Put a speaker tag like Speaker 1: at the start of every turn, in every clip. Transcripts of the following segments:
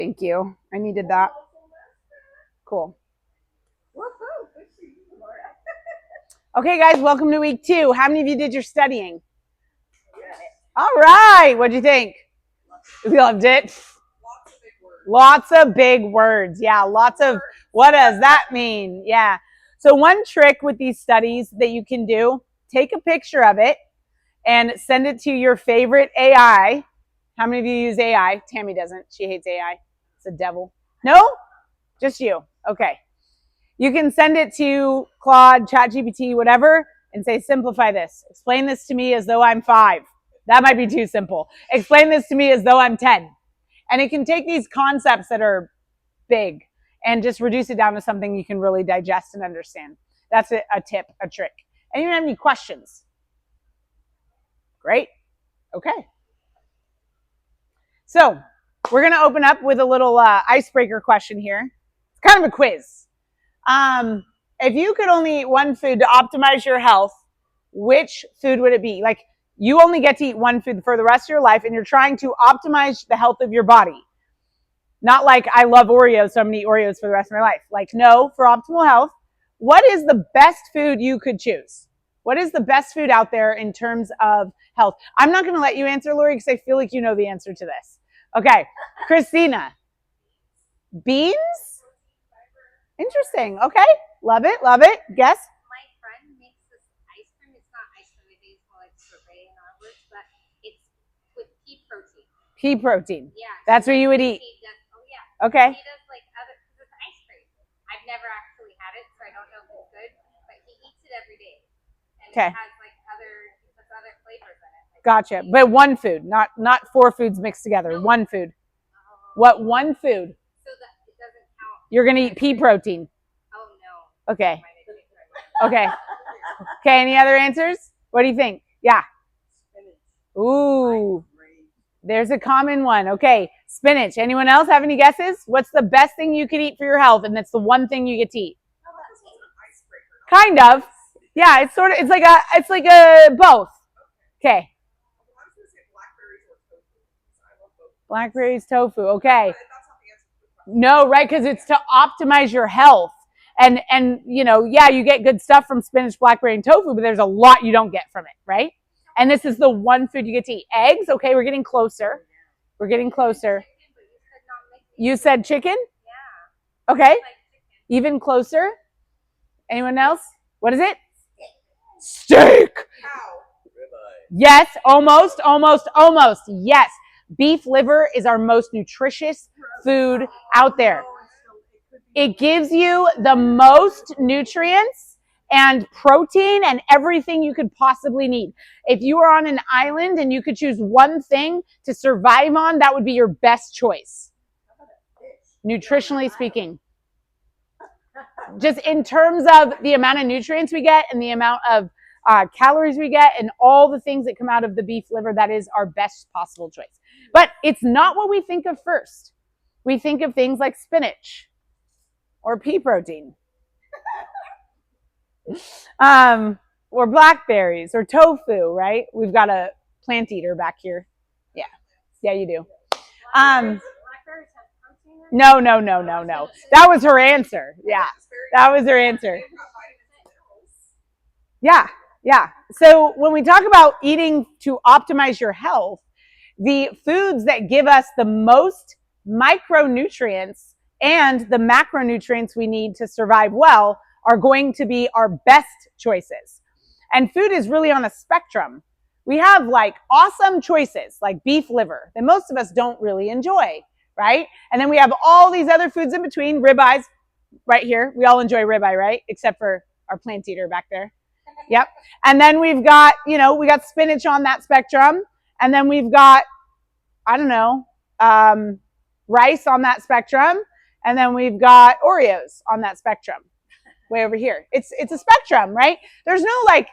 Speaker 1: Thank you. I needed that. Cool. Okay, guys, welcome to week 2. How many of you did your studying? All right. What'd you think? You loved it? Lots of big words. Yeah, lots of, what does that mean? Yeah. So one trick with these studies that you can do, take a picture of it and send it to your favorite AI. How many of you use AI? Tammy doesn't. She hates AI. It's a devil. No? Just you. Okay. You can send it to Claude, ChatGPT, whatever, and say, simplify this. Explain this to me as though I'm 5. That might be too simple. Explain this to me as though I'm 10. And it can take these concepts that are big and just reduce it down to something you can really digest and understand. That's a tip, a trick. Anyone have any questions? Great. Okay. So we're going to open up with a little icebreaker question here. It's kind of a quiz. If you could only eat one food to optimize your health, which food would it be? Like, you only get to eat one food for the rest of your life, and you're trying to optimize the health of your body. Not like, I love Oreos, so I'm going to eat Oreos for the rest of my life. Like, no, for optimal health, what is the best food you could choose? What is the best food out there in terms of health? I'm not going to let you answer, Lori, because I feel like you know the answer to this. Okay, Christina. Beans? Interesting. Okay. Love it. Love it. Guess?
Speaker 2: My friend makes this ice cream. It's not ice cream. It is more like sorbet in our words, but it's with pea protein.
Speaker 1: Pea protein.
Speaker 2: Yeah.
Speaker 1: That's what you would eat.
Speaker 2: Oh, yeah.
Speaker 1: Okay.
Speaker 2: He does like other, because it's ice cream. I've never actually had it, so I don't know if it's good, but he eats it every day. And it has like other flavors in it. Like
Speaker 1: gotcha. But one food, not 4 foods mixed together. No. One food. What one food?
Speaker 2: So that it doesn't count.
Speaker 1: You're going to eat pea protein.
Speaker 2: Oh, no.
Speaker 1: Okay. Okay. Okay, any other answers? What do you think? Yeah. Ooh. There's a common one. Okay, spinach. Anyone else have any guesses? What's the best thing you could eat for your health, and that's the one thing you get to eat? Kind of. Yeah, it's sort of. It's like a both. Okay. Blackberries, tofu. Okay. No, right? Because it's to optimize your health. And you know, yeah, you get good stuff from spinach, blackberry, and tofu, but there's a lot you don't get from it, right? And this is the one food you get to eat. Eggs, okay, we're getting closer. We're getting closer. You said chicken?
Speaker 2: Yeah.
Speaker 1: Okay. Even closer. Anyone else? What is it? Steak. Yes, almost. Yes. Beef liver is our most nutritious food out there. It gives you the most nutrients and protein and everything you could possibly need. If you were on an island and you could choose one thing to survive on, that would be your best choice. Nutritionally speaking. Just in terms of the amount of nutrients we get and the amount of calories we get and all the things that come out of the beef liver, that is our best possible choice. But it's not what we think of first. We think of things like spinach or pea protein, or blackberries or tofu, right? We've got a plant eater back here. Yeah. Yeah, you do. No. That was her answer. Yeah. That was her answer. Yeah. So when we talk about eating to optimize your health, the foods that give us the most micronutrients and the macronutrients we need to survive well are going to be our best choices. And food is really on a spectrum. We have like awesome choices like beef liver that most of us don't really enjoy, right? And then we have all these other foods in between, ribeyes right here. We all enjoy ribeye, right? Except for our plant eater back there. Yep. And then we've got, we got spinach on that spectrum. And then we've got, I don't know, rice on that spectrum. And then we've got Oreos on that spectrum way over here. It's a spectrum, right? There's no like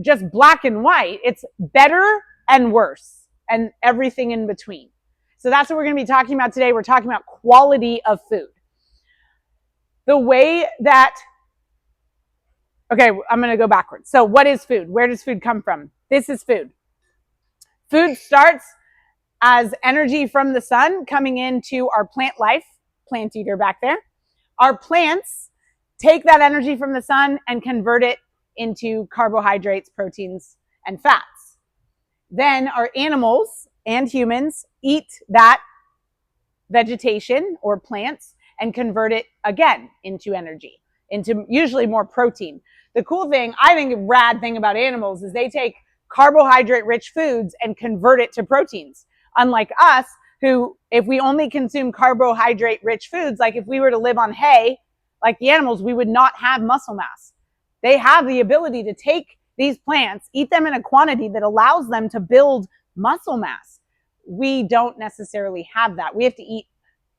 Speaker 1: just black and white. It's better and worse and everything in between. So that's what we're going to be talking about today. We're talking about quality of food. The way that, okay, I'm going to go backwards. So what is food? Where does food come from? This is food. Food starts as energy from the sun coming into our plant life, plant eater back there. Our plants take that energy from the sun and convert it into carbohydrates, proteins, and fats. Then our animals and humans eat that vegetation or plants and convert it again into energy, into usually more protein. The cool thing, I think a rad thing about animals is they take carbohydrate rich foods and convert it to proteins. Unlike us, who, if we only consume carbohydrate rich foods, like if we were to live on hay, like the animals, we would not have muscle mass. They have the ability to take these plants, eat them in a quantity that allows them to build muscle mass. We don't necessarily have that. We have to eat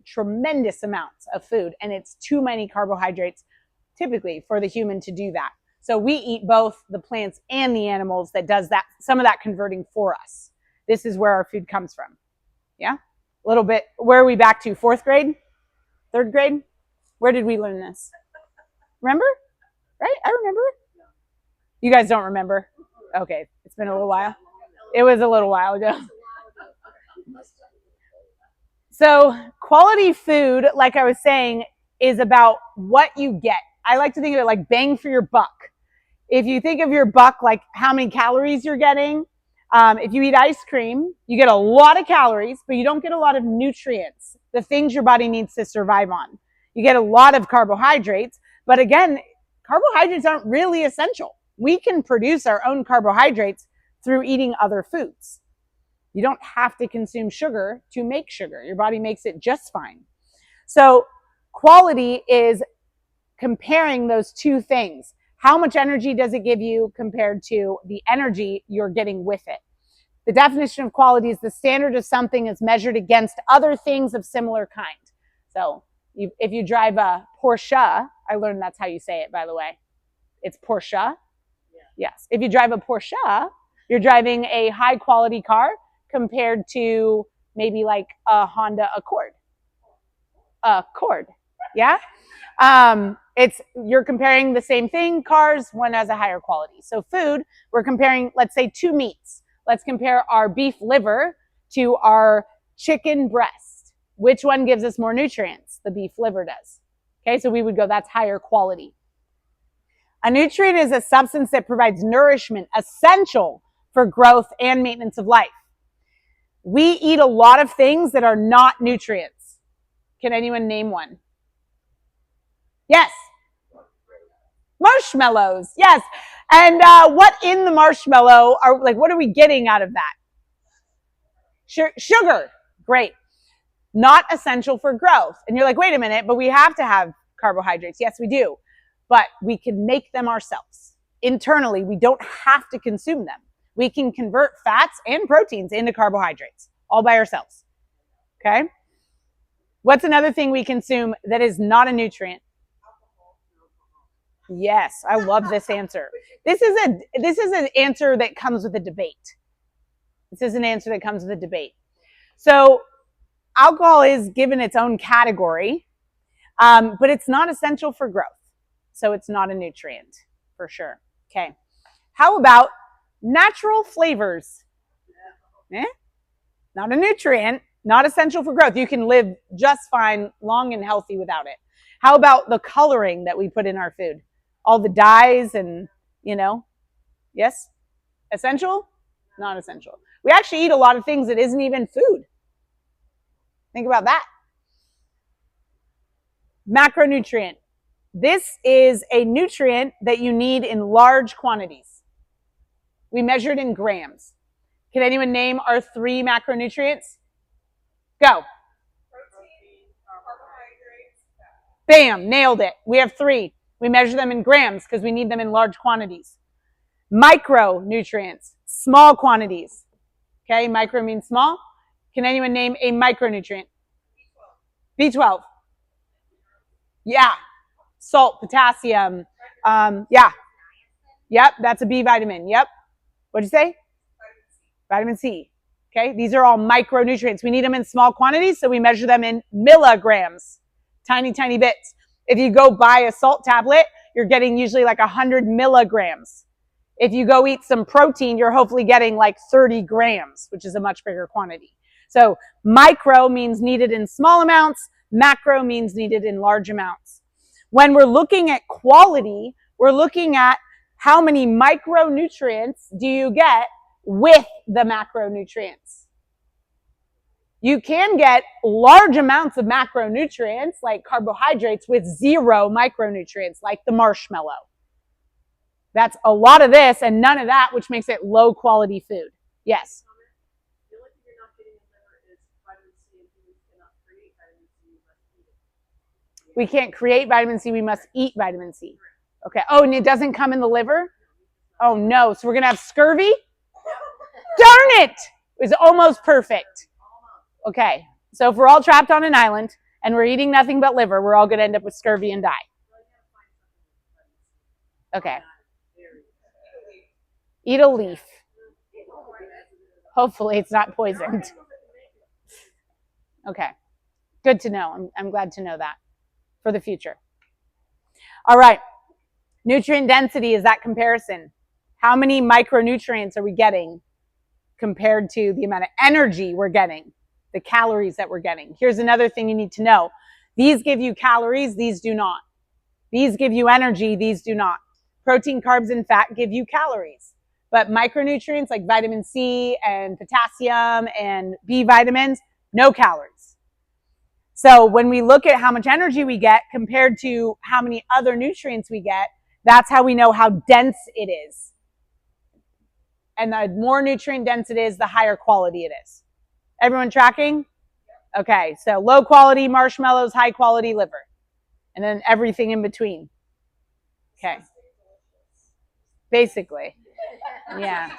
Speaker 1: tremendous amounts of food, and it's too many carbohydrates typically for the human to do that. So we eat both the plants and the animals that does that, some of that converting for us. This is where our food comes from. Yeah? A little bit. Where are we back to? 4th grade? 3rd grade? Where did we learn this? Remember? Right? I remember. You guys don't remember? Okay. It's been a little while. It was a little while ago. So quality food, like I was saying, is about what you get. I like to think of it like bang for your buck. If you think of your buck, like how many calories you're getting, if you eat ice cream, you get a lot of calories, but you don't get a lot of nutrients, the things your body needs to survive on. You get a lot of carbohydrates, but again, carbohydrates aren't really essential. We can produce our own carbohydrates through eating other foods. You don't have to consume sugar to make sugar. Your body makes it just fine. So quality is comparing those two things. How much energy does it give you compared to the energy you're getting with it? The definition of quality is the standard of something is measured against other things of similar kind. So if you drive a Porsche, I learned that's how you say it, by the way. It's Porsche. Yeah. Yes. If you drive a Porsche, you're driving a high quality car compared to maybe like a Honda Accord. Yeah. You're comparing the same thing, cars, one has a higher quality. So food, we're comparing, let's say 2 meats. Let's compare our beef liver to our chicken breast. Which one gives us more nutrients? The beef liver does. Okay, so we would go, that's higher quality. A nutrient is a substance that provides nourishment essential for growth and maintenance of life. We eat a lot of things that are not nutrients. Can anyone name one? Yes. Marshmallows. Yes. And what in the marshmallow are, like, what are we getting out of that? Sugar. Great. Not essential for growth. And you're like, wait a minute, but we have to have carbohydrates. Yes, we do. But we can make them ourselves. Internally, we don't have to consume them. We can convert fats and proteins into carbohydrates all by ourselves. Okay? What's another thing we consume that is not a nutrient? Yes, I love this answer. This is an answer that comes with a debate. This is an answer that comes with a debate. So alcohol is given its own category, but it's not essential for growth. So it's not a nutrient for sure. Okay. How about natural flavors? Not a nutrient, not essential for growth. You can live just fine, long and healthy without it. How about the coloring that we put in our food? All the dyes and, yes? Essential? Not essential. We actually eat a lot of things that isn't even food. Think about that. Macronutrient. This is a nutrient that you need in large quantities. We measure it in grams. Can anyone name our 3 macronutrients? Go. Protein, carbohydrates. Bam, nailed it. We have 3. We measure them in grams because we need them in large quantities. Micronutrients, small quantities. Okay, micro means small. Can anyone name a micronutrient? B12. Yeah. Salt, potassium. Yeah. Yep, that's a B vitamin. Yep. What'd you say? Vitamin C. Okay, these are all micronutrients. We need them in small quantities, so we measure them in milligrams. Tiny, tiny bits. If you go buy a salt tablet, you're getting usually like 100 milligrams. If you go eat some protein, you're hopefully getting like 30 grams, which is a much bigger quantity. So micro means needed in small amounts. Macro means needed in large amounts. When we're looking at quality, we're looking at how many micronutrients do you get with the macronutrients. You can get large amounts of macronutrients like carbohydrates with 0 micronutrients like the marshmallow. That's a lot of this and none of that, which makes it low quality food. Yes?
Speaker 3: The only thing you're not getting in liver is vitamin C, and you cannot create vitamin C, you must eat it.
Speaker 1: We can't create vitamin C, we must eat vitamin C. Okay. Oh, and it doesn't come in the liver? Oh no. So we're going to have scurvy? Darn it! It was almost perfect. Okay. So if we're all trapped on an island and we're eating nothing but liver, we're all going to end up with scurvy and die. Okay. Eat a leaf. Hopefully it's not poisoned. Okay. Good to know. I'm glad to know that for the future. All right. Nutrient density is that comparison. How many micronutrients are we getting compared to the amount of energy we're getting, the calories that we're getting? Here's another thing you need to know. These give you calories, these do not. These give you energy, these do not. Protein, carbs, and fat give you calories. But micronutrients like vitamin C and potassium and B vitamins, no calories. So when we look at how much energy we get compared to how many other nutrients we get, that's how we know how dense it is. And the more nutrient dense it is, the higher quality it is. Everyone tracking? Okay, so low quality marshmallows, high quality liver. And then everything in between. Okay. Basically. Yeah.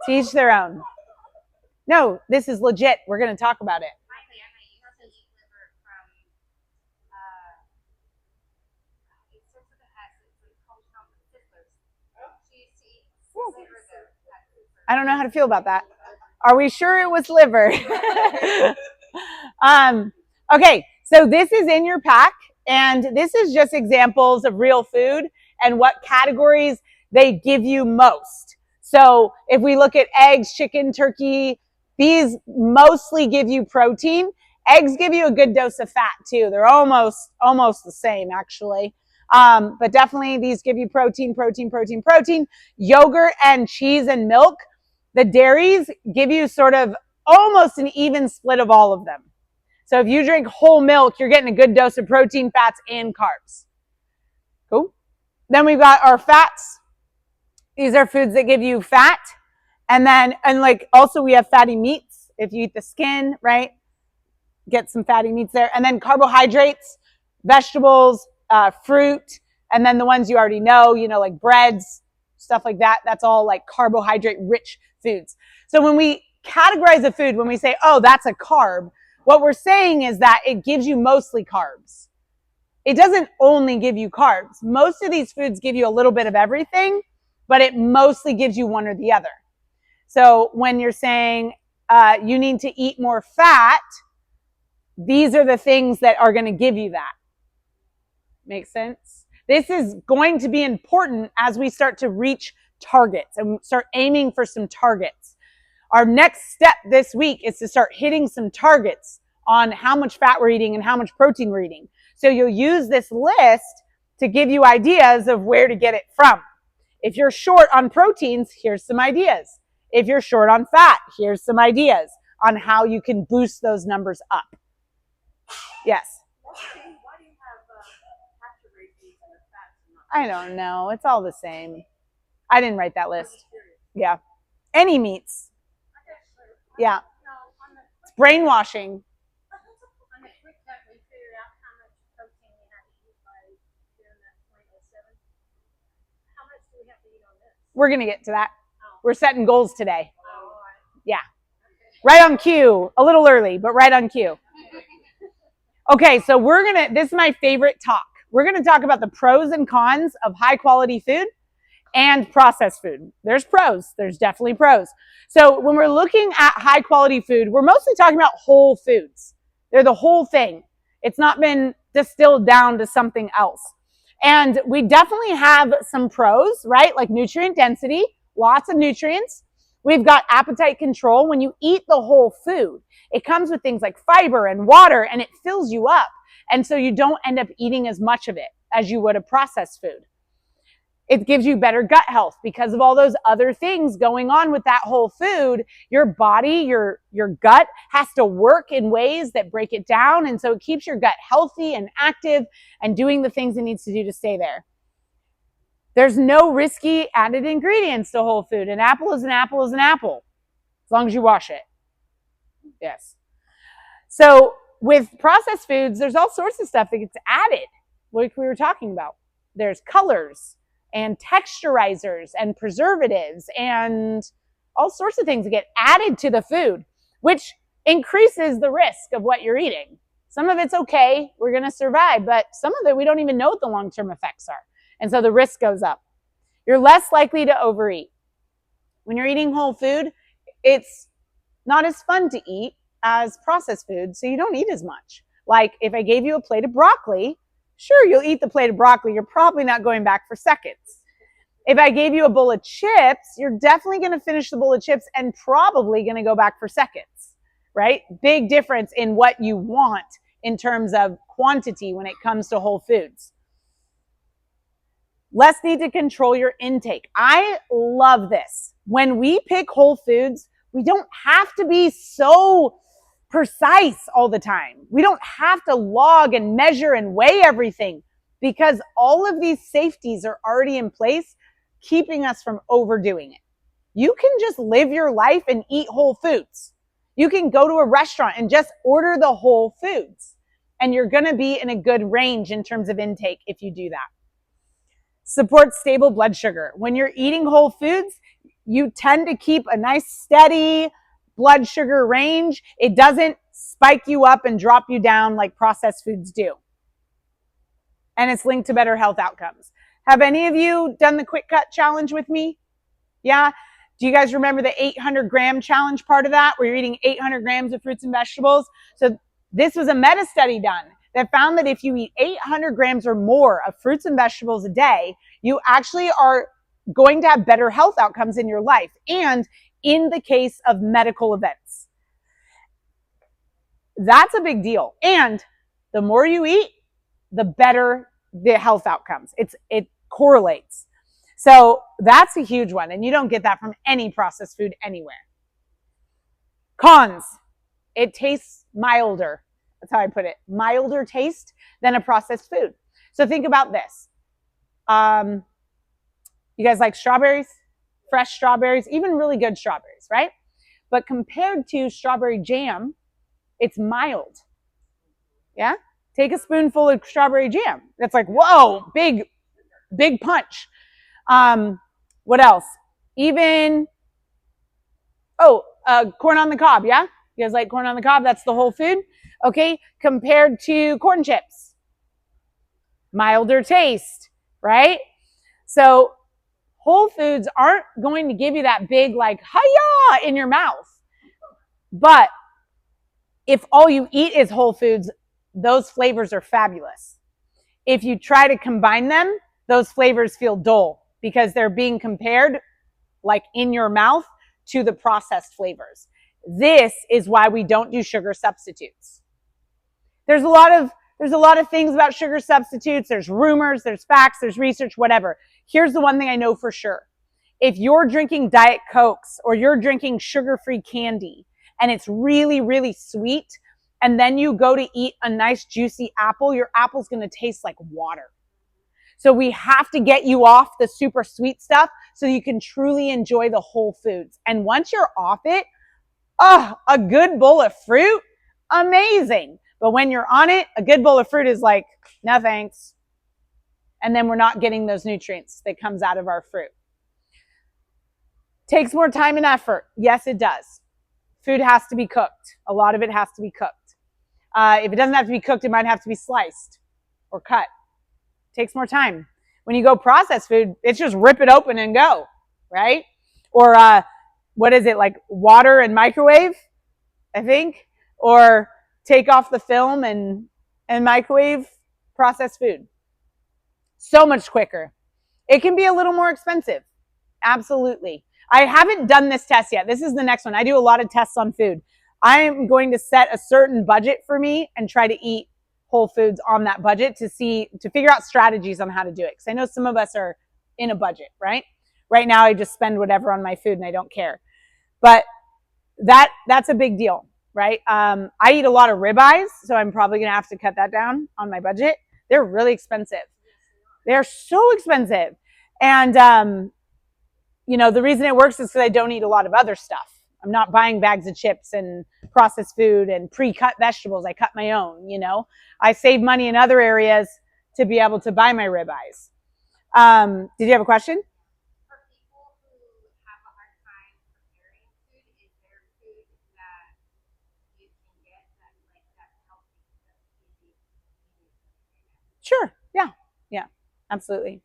Speaker 1: Teach their own. No, this is legit. We're going to talk about it.
Speaker 2: Finally, I might also eat liver from, it starts with an S, it's called Sizzlers. She used to eat liver though.
Speaker 1: I don't know how to feel about that. Are we sure it was liver? Okay, so this is in your pack, and this is just examples of real food and what categories they give you most. So if we look at eggs, chicken, turkey, these mostly give you protein. Eggs give you a good dose of fat too. They're almost the same actually. But definitely these give you protein. Yogurt and cheese and milk. The dairies give you sort of almost an even split of all of them. So if you drink whole milk, you're getting a good dose of protein, fats, and carbs. Cool. Then we've got our fats. These are foods that give you fat. And then, also we have fatty meats. If you eat the skin, right? Get some fatty meats there. And then carbohydrates, vegetables, fruit, and then the ones you already know, like breads, stuff like that. That's all like carbohydrate rich foods. So when we categorize a food, when we say, oh, that's a carb, what we're saying is that it gives you mostly carbs. It doesn't only give you carbs. Most of these foods give you a little bit of everything, but it mostly gives you one or the other. So when you're saying you need to eat more fat, these are the things that are going to give you that. Make sense? This is going to be important as we start to reach targets and start aiming for some targets. Our next step this week is to start hitting some targets on how much fat we're eating and how much protein we're eating. So you'll use this list to give you ideas of where to get it from. If you're short on proteins, here's some ideas. If you're short on fat, here's some ideas on how you can boost those numbers up. Yes?
Speaker 3: Why do you have pasture-raised meats and the fats?
Speaker 1: I don't know. It's all the same. I didn't write that list. Yeah. Any meats. Yeah. It's brainwashing.
Speaker 3: On the quick cut, we figured out how much protein we had to eat by doing that 0.07. How much do we have to eat on this?
Speaker 1: We're going to get to that. We're setting goals today.
Speaker 3: Oh,
Speaker 1: Yeah. Right on cue. A little early, but right on cue. Okay, so this is my favorite talk. We're going to talk about the pros and cons of high quality food and processed food. There's pros. There's definitely pros. So when we're looking at high quality food, we're mostly talking about whole foods. They're the whole thing. It's not been distilled down to something else. And we definitely have some pros, right? Like nutrient density, lots of nutrients. We've got appetite control. When you eat the whole food, it comes with things like fiber and water, and it fills you up. And so you don't end up eating as much of it as you would a processed food. It gives you better gut health because of all those other things going on with that whole food. Your body, your gut has to work in ways that break it down. And so it keeps your gut healthy and active and doing the things it needs to do to stay there. There's no risky added ingredients to whole food. An apple is an apple is an apple, as long as you wash it. Yes. So with processed foods, there's all sorts of stuff that gets added, like we were talking about. There's colors and texturizers and preservatives and all sorts of things that get added to the food, which increases the risk of what you're eating. Some of it's okay, we're going to survive, but some of it we don't even know what the long-term effects are. And so the risk goes up. You're less likely to overeat. When you're eating whole food, it's not as fun to eat as processed food, so you don't eat as much. Like if I gave you a plate of broccoli, sure, you'll eat the plate of broccoli. You're probably not going back for seconds. If I gave you a bowl of chips, you're definitely going to finish the bowl of chips and probably going to go back for seconds, right? Big difference in what you want in terms of quantity when it comes to whole foods. Less need to control your intake. I love this. When we pick whole foods, we don't have to be so precise all the time. We don't have to log and measure and weigh everything because all of these safeties are already in place, keeping us from overdoing it. You can just live your life and eat whole foods. You can go to a restaurant and just order the whole foods, and you're going to be in a good range in terms of intake if you do that. Support stable blood sugar. When you're eating whole foods, you tend to keep a nice steady blood sugar range. It doesn't spike you up and drop you down like processed foods do. And it's linked to better health outcomes. Have any of you done the quick cut challenge with me? Yeah? Do you guys remember the 800 gram challenge part of that, where you're eating 800 grams of fruits and vegetables? So this was a meta study done that found that if you eat 800 grams or more of fruits and vegetables a day, you actually are going to have better health outcomes in your life and in the case of medical events. That's a big deal. And the more you eat, the better the health outcomes. It correlates. So that's a huge one. And you don't get that from any processed food anywhere. Cons. It tastes milder. That's how I put it. Milder taste than a processed food. So think about this. You guys like strawberries? Fresh strawberries, even really good strawberries, right? But compared to strawberry jam, it's mild. Yeah? Take a spoonful of strawberry jam. That's like, whoa, big punch. What else? Even, corn on the cob, yeah? You guys like corn on the cob? That's the whole food. Okay, compared to corn chips. Milder taste, right? So whole foods aren't going to give you that big like, hi-ya in your mouth. But if all you eat is whole foods, those flavors are fabulous. If you try to combine them, those flavors feel dull because they're being compared like in your mouth to the processed flavors. This is why we don't do sugar substitutes. There's a lot of things about sugar substitutes. There's rumors, there's facts, there's research, whatever. Here's the one thing I know for sure. If you're drinking Diet Cokes or you're drinking sugar-free candy and it's really, really sweet, and then you go to eat a nice juicy apple, your apple's going to taste like water. So we have to get you off the super sweet stuff so you can truly enjoy the whole foods. And once you're off it, a good bowl of fruit, amazing. But when you're on it, a good bowl of fruit is like, no thanks. And then we're not getting those nutrients that comes out of our fruit. Takes more time and effort. Yes, it does. Food has to be cooked. A lot of it has to be cooked. If it doesn't have to be cooked, it might have to be sliced or cut. Takes more time. When you go processed food, it's just rip it open and go, right? Or what is it, like water and microwave, I think? Or take off the film and microwave processed food. So much quicker. It can be a little more expensive. Absolutely. I haven't done this test yet. This is the next one. I do a lot of tests on food. I am going to set a certain budget for me and try to eat whole foods on that budget to figure out strategies on how to do it. Because I know some of us are in a budget, right? Right now, I just spend whatever on my food and I don't care. But that's a big deal, right? I eat a lot of ribeyes, so I'm probably going to have to cut that down on my budget. They're really expensive. They're so expensive. And, the reason it works is because I don't eat a lot of other stuff. I'm not buying bags of chips and processed food and pre-cut vegetables. I cut my own, I save money in other areas to be able to buy my ribeyes. Did you have a question?
Speaker 2: For people who have a hard time preparing food, is there food that you can get that's healthy, that's easy?
Speaker 1: Sure. Yeah, absolutely.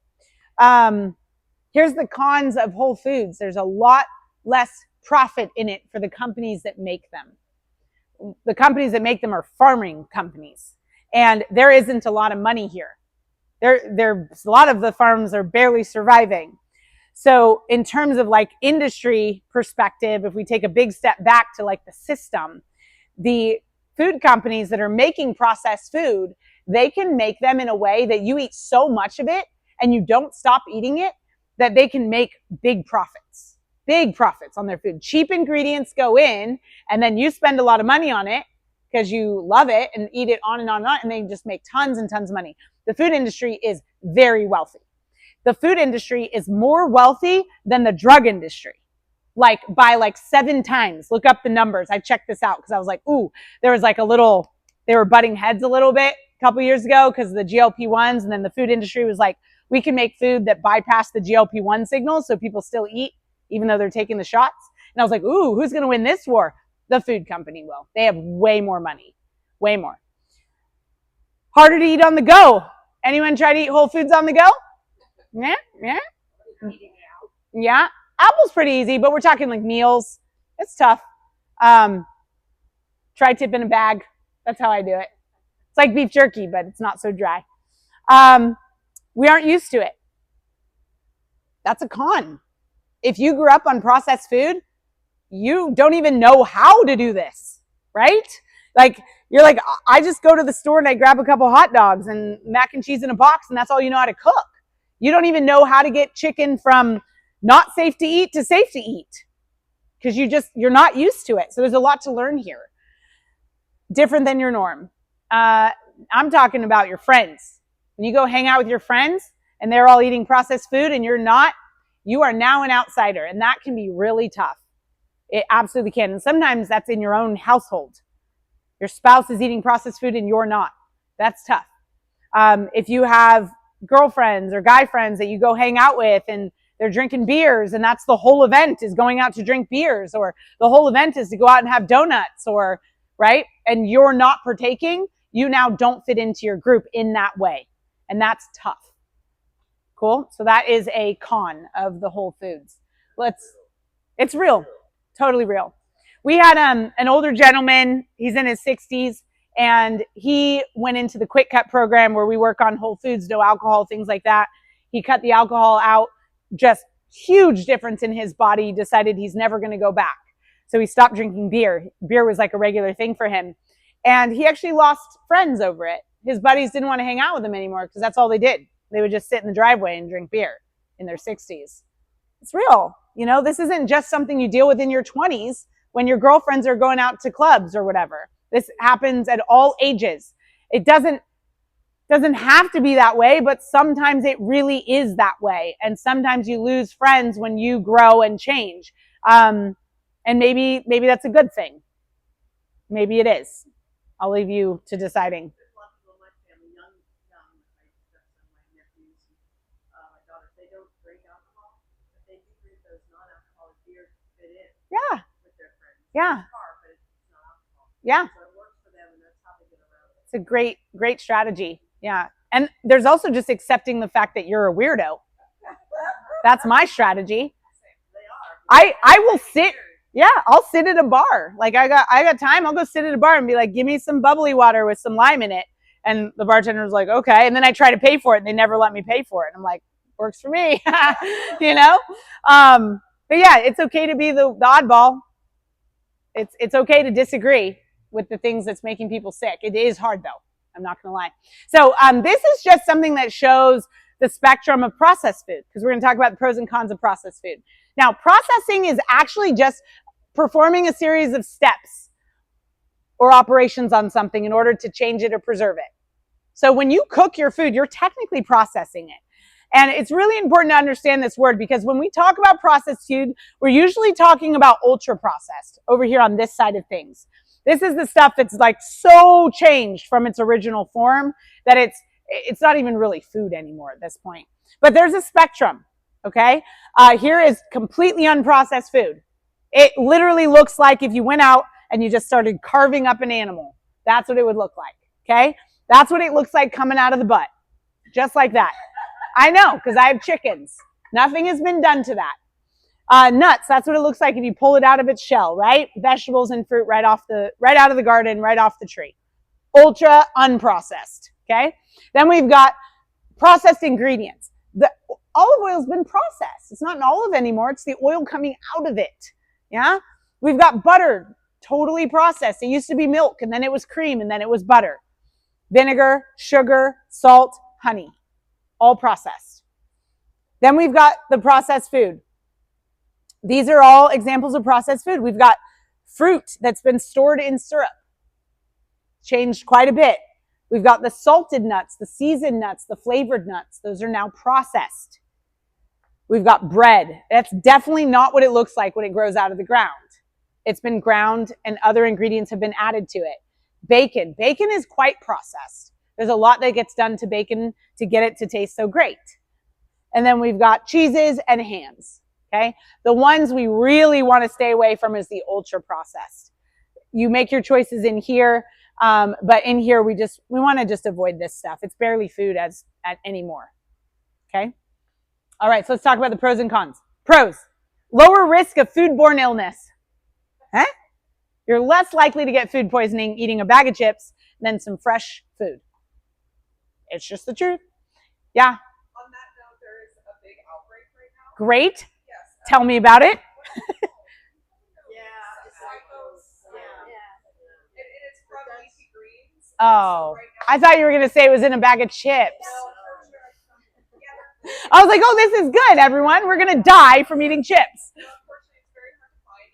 Speaker 1: Here's the cons of Whole Foods. There's a lot less profit in it for the companies that make them. The companies that make them are farming companies, and there isn't a lot of money here. There's a lot of the farms are barely surviving. So in terms of like industry perspective, if we take a big step back to like the system, the food companies that are making processed food, they can make them in a way that you eat so much of it and you don't stop eating it that they can make big profits on their food. Cheap ingredients go in, and then you spend a lot of money on it because you love it and eat it on and on and on, and they just make tons and tons of money. The food industry is very wealthy. The food industry is more wealthy than the drug industry, by 7 times. Look up the numbers. I checked this out because I was like, ooh, there was they were butting heads a little bit a couple years ago because of the GLP-1s, and then the food industry was like, we can make food that bypass the GLP-1 signals so people still eat even though they're taking the shots. And I was like, ooh, who's going to win this war? The food company will. They have way more money. Way more. Harder to eat on the go. Anyone try to eat Whole Foods on the go? Yeah. Apple's pretty easy, but we're talking like meals. It's tough. Tri-tip in a bag. That's how I do it. It's like beef jerky, but it's not so dry. We aren't used to it. That's a con. If you grew up on processed food, you don't even know how to do this, right? Like, you're like, I just go to the store and I grab a couple hot dogs and mac and cheese in a box, and that's all you know how to cook. You don't even know how to get chicken from not safe to eat to safe to eat because you're not used to it. So there's a lot to learn here. Different than your norm. I'm talking about your friends. When you go hang out with your friends and they're all eating processed food and you're not, you are now an outsider, and that can be really tough. It absolutely can. And sometimes that's in your own household. Your spouse is eating processed food and you're not. That's tough. If you have girlfriends or guy friends that you go hang out with and they're drinking beers, and that's the whole event is going out to drink beers, or the whole event is to go out and have donuts, or right? And you're not partaking, you now don't fit into your group in that way. And that's tough. Cool. So that is a con of the Whole Foods. It's real. Totally real. We had an older gentleman, he's in his 60s, and he went into the Quick Cut program where we work on whole foods, no alcohol, things like that. He cut the alcohol out, just huge difference in his body. He decided he's never going to go back. So he stopped drinking beer. Beer was like a regular thing for him. And he actually lost friends over it. His buddies didn't want to hang out with him anymore because that's all they did. They would just sit in the driveway and drink beer in their 60s. It's real. This isn't just something you deal with in your 20s when your girlfriends are going out to clubs or whatever. This happens at all ages. It doesn't have to be that way, but sometimes it really is that way. And sometimes you lose friends when you grow and change. And maybe that's a good thing. Maybe it is. I'll leave you to deciding. Yeah. Yeah. Yeah. It's a great strategy. Yeah. And there's also just accepting the fact that you're a weirdo. That's my strategy. I will sit. Yeah, I'll sit at a bar. Like I got time. I'll go sit at a bar and be like, give me some bubbly water with some lime in it. And the bartender's like, okay. And then I try to pay for it and they never let me pay for it. And I'm like, works for me. But yeah, it's okay to be the oddball. It's okay to disagree with the things that's making people sick. It is hard though. I'm not going to lie. So this is just something that shows the spectrum of processed food, because we're going to talk about the pros and cons of processed food. Now, processing is actually just performing a series of steps or operations on something in order to change it or preserve it. So when you cook your food, you're technically processing it. And it's really important to understand this word, because when we talk about processed food, we're usually talking about ultra processed over here on this side of things. This is the stuff that's like so changed from its original form that it's not even really food anymore at this point. But there's a spectrum, okay? Here is completely unprocessed food. It literally looks like if you went out and you just started carving up an animal. That's what it would look like, okay? That's what it looks like coming out of the butt. Just like that. I know, because I have chickens. Nothing has been done to that. Nuts, that's what it looks like if you pull it out of its shell, right? Vegetables and fruit right out of the garden, right off the tree. Ultra unprocessed, okay? Then we've got processed ingredients. The olive oil has been processed. It's not an olive anymore. It's the oil coming out of it, yeah? We've got butter, totally processed. It used to be milk, and then it was cream, and then it was butter. Vinegar, sugar, salt, honey, all processed. Then we've got the processed food. These are all examples of processed food. We've got fruit that's been stored in syrup. Changed quite a bit. We've got the salted nuts, the seasoned nuts, the flavored nuts. Those are now processed. We've got bread. That's definitely not what it looks like when it grows out of the ground. It's been ground and other ingredients have been added to it. Bacon. Bacon is quite processed. There's a lot that gets done to bacon to get it to taste so great. And then we've got cheeses and hams. Okay? The ones we really want to stay away from is the ultra processed. You make your choices in here, but in here we want to just avoid this stuff. It's barely food anymore. Okay? All right, so let's talk about the pros and cons. Pros. Lower risk of foodborne illness. Huh? You're less likely to get food poisoning eating a bag of chips than some fresh food. It's just the truth. Yeah.
Speaker 4: On that note, there is a big outbreak right now.
Speaker 1: Great.
Speaker 4: Yes.
Speaker 1: Tell me about it.
Speaker 4: It is from leafy greens.
Speaker 1: Oh,
Speaker 4: So right
Speaker 1: I thought you were going to say it was in a bag of chips.
Speaker 4: now,
Speaker 1: I was like, oh, this is good, everyone. We're going to die from eating chips.
Speaker 4: unfortunately, it's very hard to find,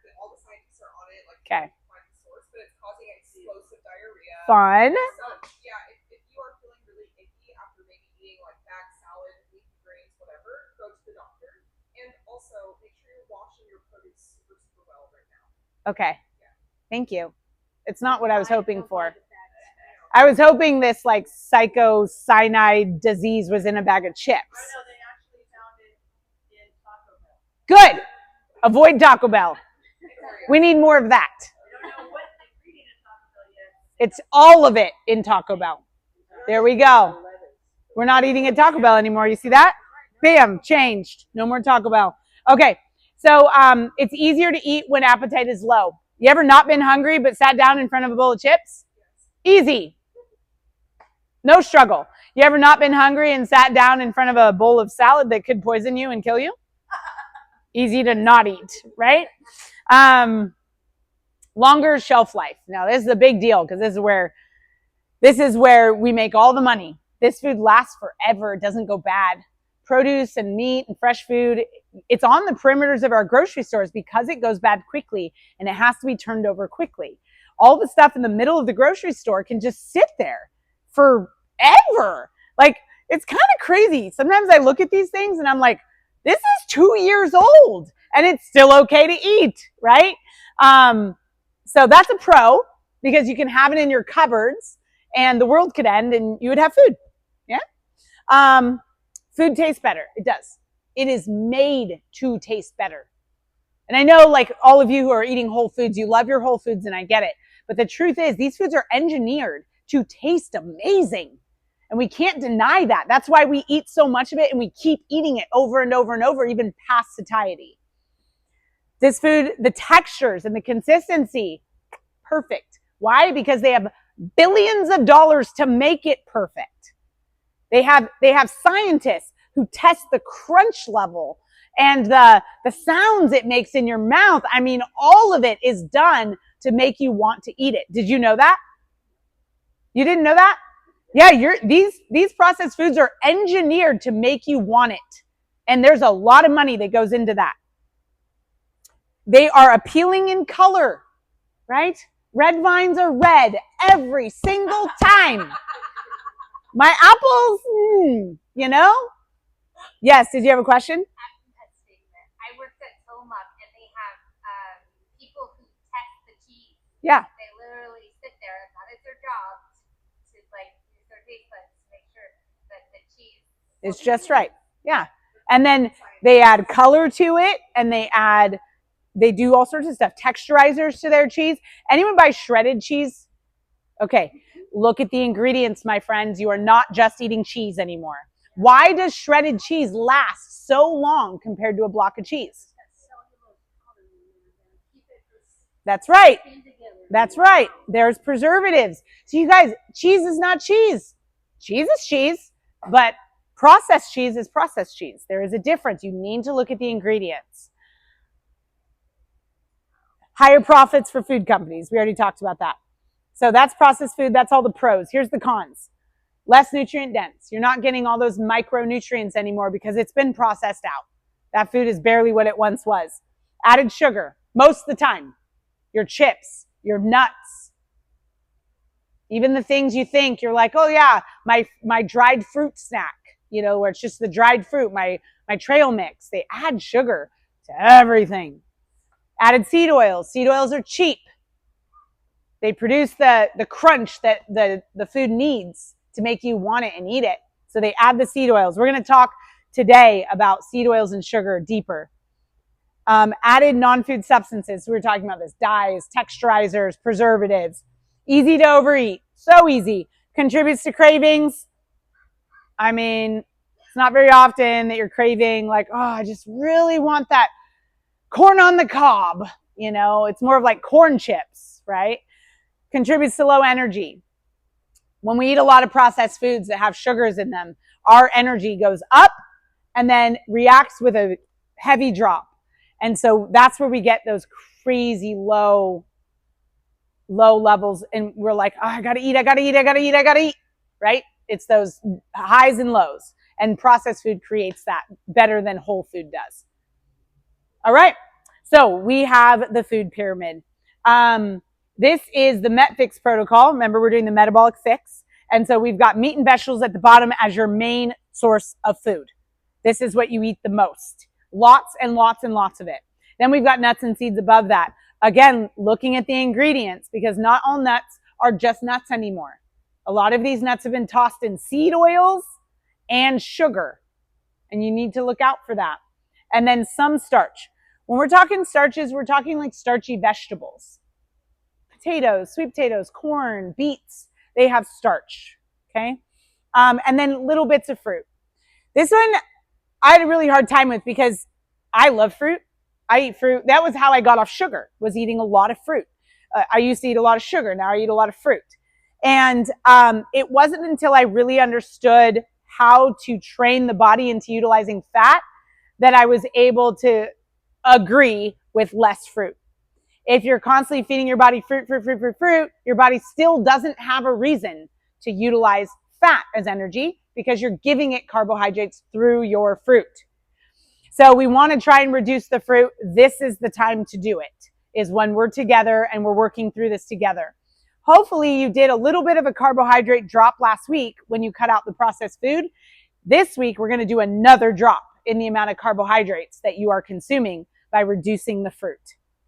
Speaker 4: and all the scientists are on it,
Speaker 1: Okay.
Speaker 4: to find the source, but it's causing explosive diarrhea.
Speaker 1: Fun.
Speaker 4: So yeah, if you are feeling really icky after maybe eating bagged salad, leafy greens, whatever, go to the doctor. And also make sure you're washing your produce super, super well right now.
Speaker 1: Okay. Thank you. It's not what I was hoping for. I was hoping this psychocyanide disease was in a bag of chips.
Speaker 4: I know they actually found it in Taco Bell.
Speaker 1: Good. Avoid Taco Bell. We need more of that.
Speaker 4: I don't know what ingredient in Taco Bell yet.
Speaker 1: It's all of it in Taco Bell. There we go. We're not eating at Taco Bell anymore. You see that? Bam, changed. No more Taco Bell. Okay, so it's easier to eat when appetite is low. You ever not been hungry but sat down in front of a bowl of chips? Easy. No struggle. You ever not been hungry and sat down in front of a bowl of salad that could poison you and kill you? Easy to not eat, right? Longer shelf life. Now, this is a big deal because this is where we make all the money. This food lasts forever. It doesn't go bad. Produce and meat and fresh food, it's on the perimeters of our grocery stores because it goes bad quickly and it has to be turned over quickly. All the stuff in the middle of the grocery store can just sit there forever. It's kind of crazy. Sometimes I look at these things and I'm like, this is 2 years old and it's still okay to eat, right? So that's a pro because you can have it in your cupboards and the world could end and you would have food. Yeah. Food tastes better. It does. It is made to taste better. And I know all of you who are eating whole foods, you love your whole foods and I get it. But the truth is these foods are engineered to taste amazing. And we can't deny that. That's why we eat so much of it and we keep eating it over and over and over, even past satiety. This food, the textures and the consistency, perfect. Why? Because they have billions of dollars to make it perfect. They have scientists who test the crunch level and the sounds it makes in your mouth. I mean, all of it is done to make you want to eat it. Did you know that? You didn't know that? Yeah, these processed foods are engineered to make you want it. And there's a lot of money that goes into that. They are appealing in color, right? Red vines are red every single time. My apples, you know? Yes, did you have a question?
Speaker 2: Pet statement. I worked at Tillamook, and they have people who test the cheese.
Speaker 1: Yeah.
Speaker 2: They literally sit there, and that is their job, to like use their taste buds to make sure that the cheese
Speaker 1: It's just right. Yeah. And then they add color to it, and they do all sorts of stuff. Texturizers to their cheese. Anyone buy shredded cheese? Okay. Look at the ingredients, my friends. You are not just eating cheese anymore. Why does shredded cheese last so long compared to a block of cheese? That's right. That's right. There's preservatives. So you guys, cheese is not cheese. Cheese is cheese, but processed cheese is processed cheese. There is a difference. You need to look at the ingredients. Higher profits for food companies. We already talked about that. So that's processed food. That's all the pros. Here's the cons. Less nutrient dense. You're not getting all those micronutrients anymore because it's been processed out. That food is barely what it once was. Added sugar most of the time. Your chips, your nuts, even the things you think you're like, oh yeah, my dried fruit snack, you know, where it's just the dried fruit, my trail mix. They add sugar to everything. Added seed oils. Seed oils are cheap. They produce the crunch that the food needs to make you want it and eat it. So they add the seed oils. We're going to talk today about seed oils and sugar deeper. Added non-food substances. We were talking about this. Dyes, texturizers, preservatives. Easy to overeat. So easy. Contributes to cravings. I mean, it's not very often that you're craving like, oh, I just really want that corn on the cob. You know, it's more of like corn chips, right? Contributes to low energy. When we eat a lot of processed foods that have sugars in them, our energy goes up and then reacts with a heavy drop. And so that's where we get those crazy low levels. And we're like, oh, I gotta eat, right? It's those highs and lows. And processed food creates that better than whole food does. All right. So we have the food pyramid. This is the MET-Fix protocol. Remember, we're doing the metabolic fix. And so we've got meat and vegetables at the bottom as your main source of food. This is what you eat the most. Lots and lots and lots of it. Then we've got nuts and seeds above that. Again, looking at the ingredients, because not all nuts are just nuts anymore. A lot of these nuts have been tossed in seed oils and sugar. And you need to look out for that. And then some starch. When we're talking starches, we're talking like starchy vegetables. Potatoes, sweet potatoes, corn, beets, they have starch, okay? And then little bits of fruit. This one, I had a really hard time with because I love fruit. I eat fruit. That was how I got off sugar, was eating a lot of fruit. I used to eat a lot of sugar. Now I eat a lot of fruit. And it wasn't until I really understood how to train the body into utilizing fat that I was able to agree with less fruit. If you're constantly feeding your body fruit, your body still doesn't have a reason to utilize fat as energy because you're giving it carbohydrates through your fruit. So we want to try and reduce the fruit. This is the time to do it, is when we're together and we're working through this together. Hopefully you did a little bit of a carbohydrate drop last week when you cut out the processed food. This week, we're going to do another drop in the amount of carbohydrates that you are consuming by reducing the fruit.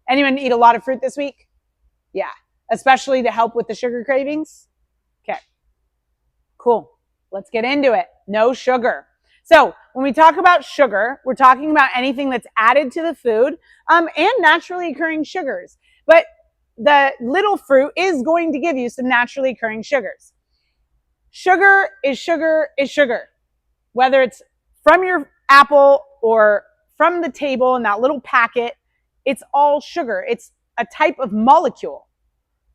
Speaker 1: Anyone eat a lot of fruit this week? Yeah, especially to help with the sugar cravings. Okay, cool. Let's get into it. No sugar. So when we talk about sugar, we're talking about anything that's added to the food and naturally occurring sugars. But the little fruit is going to give you some naturally occurring sugars. Sugar is sugar is sugar. Whether it's from your apple or from the table in that little packet, it's all sugar. It's a type of molecule.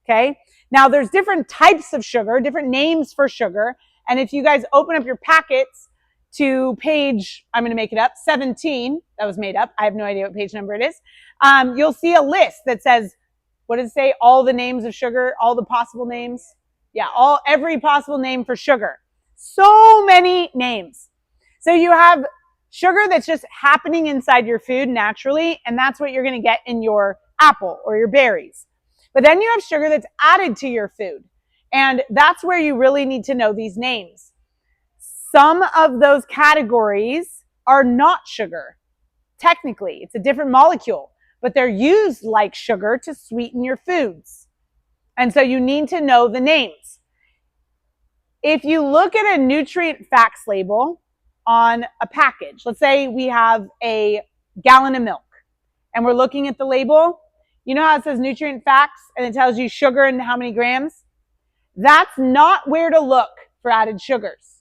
Speaker 1: Okay. Now there's different types of sugar, different names for sugar. And if you guys open up your packets to page, I'm going to make it up, 17. That was made up. I have no idea what page number it is. You'll see a list that says, what does it say? All the names of sugar, all the possible names. Yeah, every possible name for sugar. So many names. So you have sugar that's just happening inside your food naturally, and that's what you're going to get in your apple or your berries. But then you have sugar that's added to your food, and that's where you really need to know these names. Some of those categories are not sugar. Technically, it's a different molecule, but they're used like sugar to sweeten your foods. And so you need to know the names. If you look at a nutrient facts label on a package, let's say we have a gallon of milk and we're looking at the label, you know how it says nutrient facts and it tells you sugar and how many grams? That's not where to look for added sugars.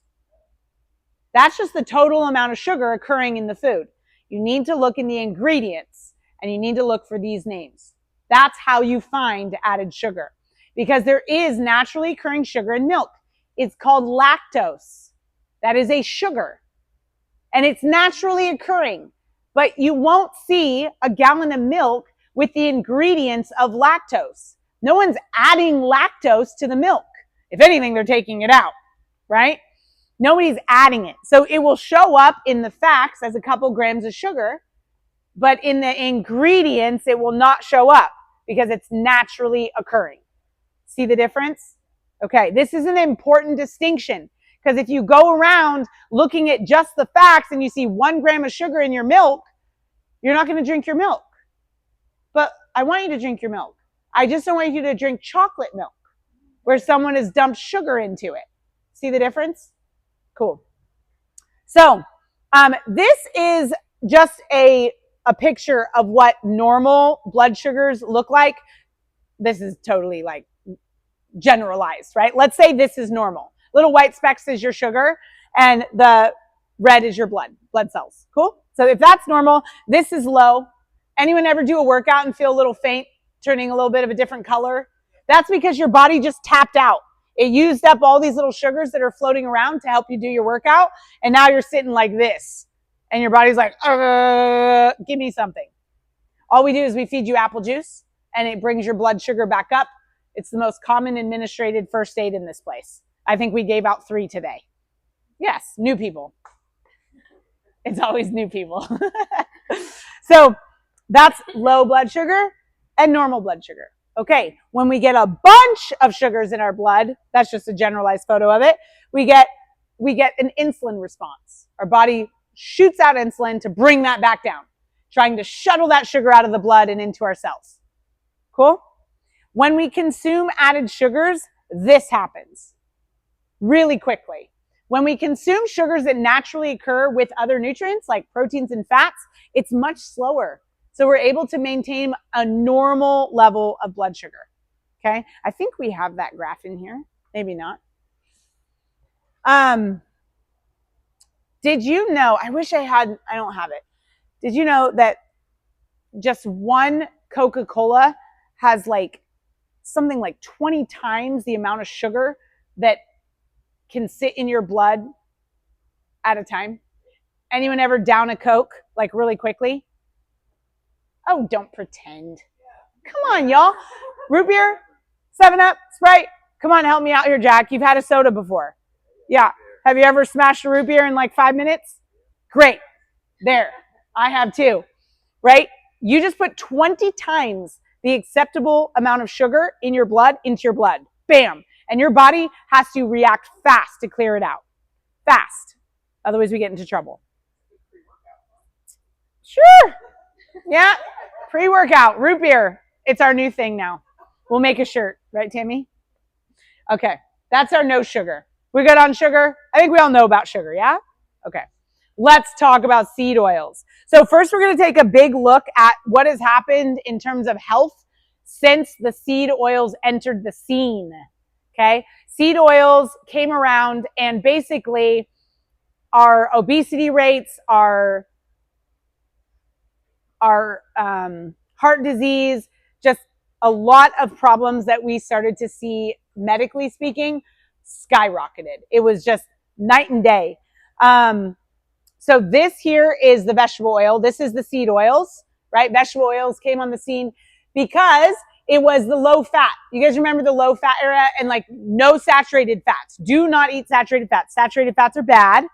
Speaker 1: That's just the total amount of sugar occurring in the food. You need to look in the ingredients and you need to look for these names. That's how you find added sugar, because there is naturally occurring sugar in milk. It's called lactose. That is a sugar and it's naturally occurring, but you won't see a gallon of milk with the ingredients of lactose. No one's adding lactose to the milk. If anything, they're taking it out, right? Nobody's adding it. So it will show up in the facts as a couple grams of sugar, but in the ingredients, it will not show up because it's naturally occurring. See the difference? Okay, this is an important distinction, because if you go around looking at just the facts and you see 1 gram of sugar in your milk, you're not going to drink your milk. But I want you to drink your milk. I just don't want you to drink chocolate milk where someone has dumped sugar into it. See the difference? Cool. So this is just a picture of what normal blood sugars look like. This is totally like generalized, right? Let's say this is normal. Little white specks is your sugar and the red is your blood cells. Cool? So if that's normal, this is low. Anyone ever do a workout and feel a little faint, turning a little bit of a different color? That's because your body just tapped out. It used up all these little sugars that are floating around to help you do your workout. And now you're sitting like this. And your body's like, give me something. All we do is we feed you apple juice and it brings your blood sugar back up. It's the most common administered first aid in this place. I think we gave out 3 today. Yes, new people. It's always new people. So that's low blood sugar and normal blood sugar. Okay, when we get a bunch of sugars in our blood, that's just a generalized photo of it, we get an insulin response. Our body shoots out insulin to bring that back down, trying to shuttle that sugar out of the blood and into our cells. Cool? When we consume added sugars, this happens really quickly. When we consume sugars that naturally occur with other nutrients like proteins and fats, it's much slower. So we're able to maintain a normal level of blood sugar. Okay? I think we have that graph in here. Maybe not. Did you know, I wish I had, I don't have it. Did you know that just one Coca-Cola has like something like 20 times the amount of sugar that can sit in your blood at a time? Anyone ever down a Coke like really quickly? Oh, don't pretend. Come on, y'all. Root beer, 7-Up, Sprite. Come on, help me out here, Jack. You've had a soda before. Yeah. Have you ever smashed a root beer in like 5 minutes? Great. There. I have too. Right? You just put 20 times the acceptable amount of sugar in your blood into your blood. Bam. And your body has to react fast to clear it out. Fast. Otherwise we get into trouble. Sure. Yeah. Pre-workout, root beer. It's our new thing now. We'll make a shirt. Right, Tammy? Okay. That's our no sugar. We good on sugar? I think we all know about sugar, yeah? Okay. Let's talk about seed oils. So first we're going to take a big look at what has happened in terms of health since the seed oils entered the scene. Okay? Seed oils came around and basically our obesity rates, our heart disease, just a lot of problems that we started to see medically speaking skyrocketed. It was just night and day. So this here is the vegetable oil. This is the seed oils, right? Vegetable oils came on the scene because it was the low fat. You guys remember the low fat era and like no saturated fats. Do not eat saturated fats. Saturated fats are bad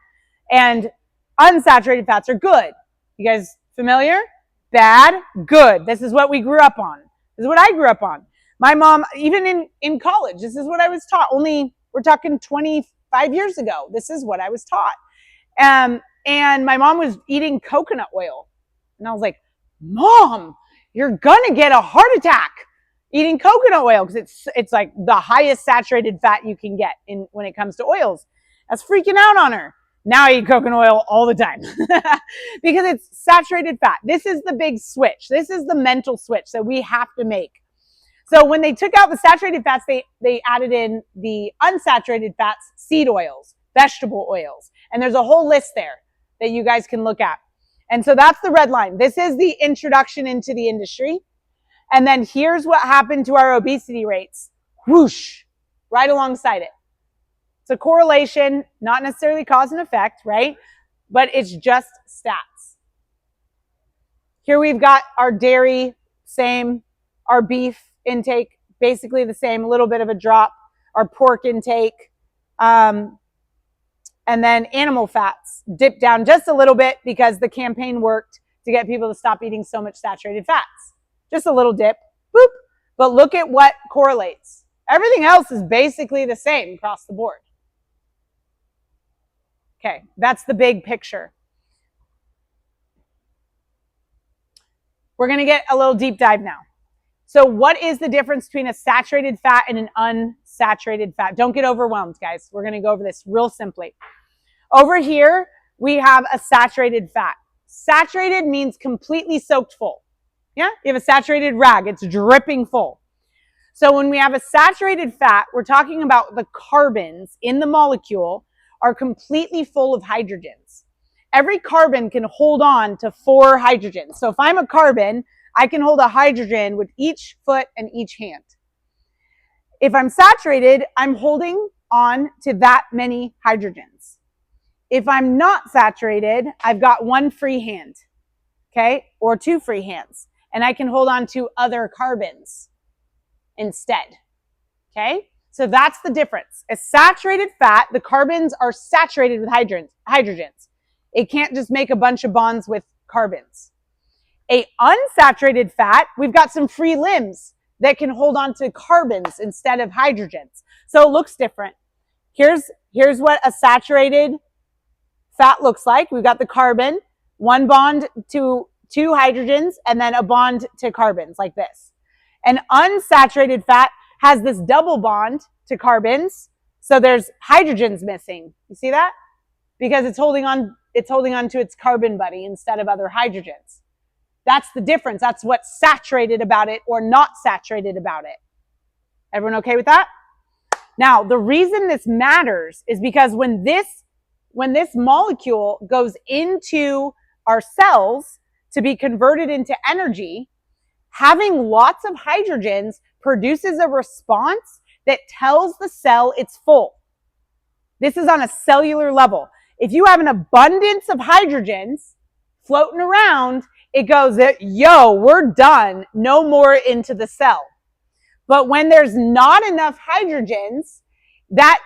Speaker 1: and unsaturated fats are good. You guys familiar? Bad, good. This is what we grew up on. This is what I grew up on. My mom, even in college, this is what I was taught. Only we're talking 25 years ago. This is what I was taught. And my mom was eating coconut oil. And I was like, Mom, you're gonna get a heart attack eating coconut oil because it's like the highest saturated fat you can get when it comes to oils. I was freaking out on her. Now I eat coconut oil all the time because it's saturated fat. This is the big switch. This is the mental switch that we have to make. So when they took out the saturated fats, they added in the unsaturated fats, seed oils, vegetable oils. And there's a whole list there that you guys can look at. And so that's the red line. This is the introduction into the industry. And then here's what happened to our obesity rates. Whoosh, right alongside it. It's a correlation, not necessarily cause and effect, right? But it's just stats. Here we've got our dairy, same. Our beef intake, basically the same, a little bit of a drop. Our pork intake. And then animal fats dipped down just a little bit because the campaign worked to get people to stop eating so much saturated fats. Just a little dip, boop. But look at what correlates. Everything else is basically the same across the board. Okay, that's the big picture. We're going to get a little deep dive now. So what is the difference between a saturated fat and an unsaturated fat? Don't get overwhelmed, guys. We're going to go over this real simply. Over here, we have a saturated fat. Saturated means completely soaked full. Yeah, you have a saturated rag. It's dripping full. So when we have a saturated fat, we're talking about the carbons in the molecule are completely full of hydrogens. Every carbon can hold on to 4 hydrogens. So if I'm a carbon, I can hold a hydrogen with each foot and each hand. If I'm saturated, I'm holding on to that many hydrogens. If I'm not saturated, I've got 1 free hand, okay, or 2 free hands, and I can hold on to other carbons instead, okay? So that's the difference. A saturated fat, the carbons are saturated with hydrogens. It can't just make a bunch of bonds with carbons. A unsaturated fat, we've got some free limbs that can hold on to carbons instead of hydrogens. So it looks different. Here's what a saturated fat looks like. We've got the carbon, 1 bond to 2 hydrogens, and then a bond to carbons like this. An unsaturated fat has this double bond to carbons, so there's hydrogens missing. You see that? Because it's holding on to its carbon buddy instead of other hydrogens. That's the difference. That's what's saturated about it or not saturated about it. Everyone okay with that? Now, the reason this matters is because when this molecule goes into our cells to be converted into energy, having lots of hydrogens produces a response that tells the cell it's full. This is on a cellular level. If you have an abundance of hydrogens floating around, it goes, yo, we're done. No more into the cell. But when there's not enough hydrogens, that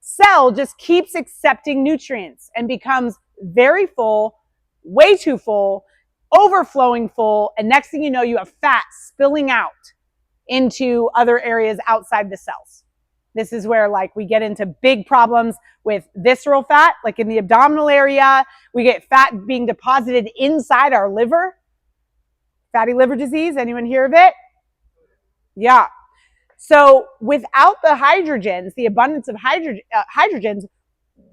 Speaker 1: cell just keeps accepting nutrients and becomes very full, way too full, overflowing full, and next thing you know, you have fat spilling out into other areas outside the cells. This is where like we get into big problems with visceral fat, like in the abdominal area. We get fat being deposited inside our liver. Fatty liver disease, anyone hear of it? Yeah. So without the hydrogens, the abundance of hydrogens,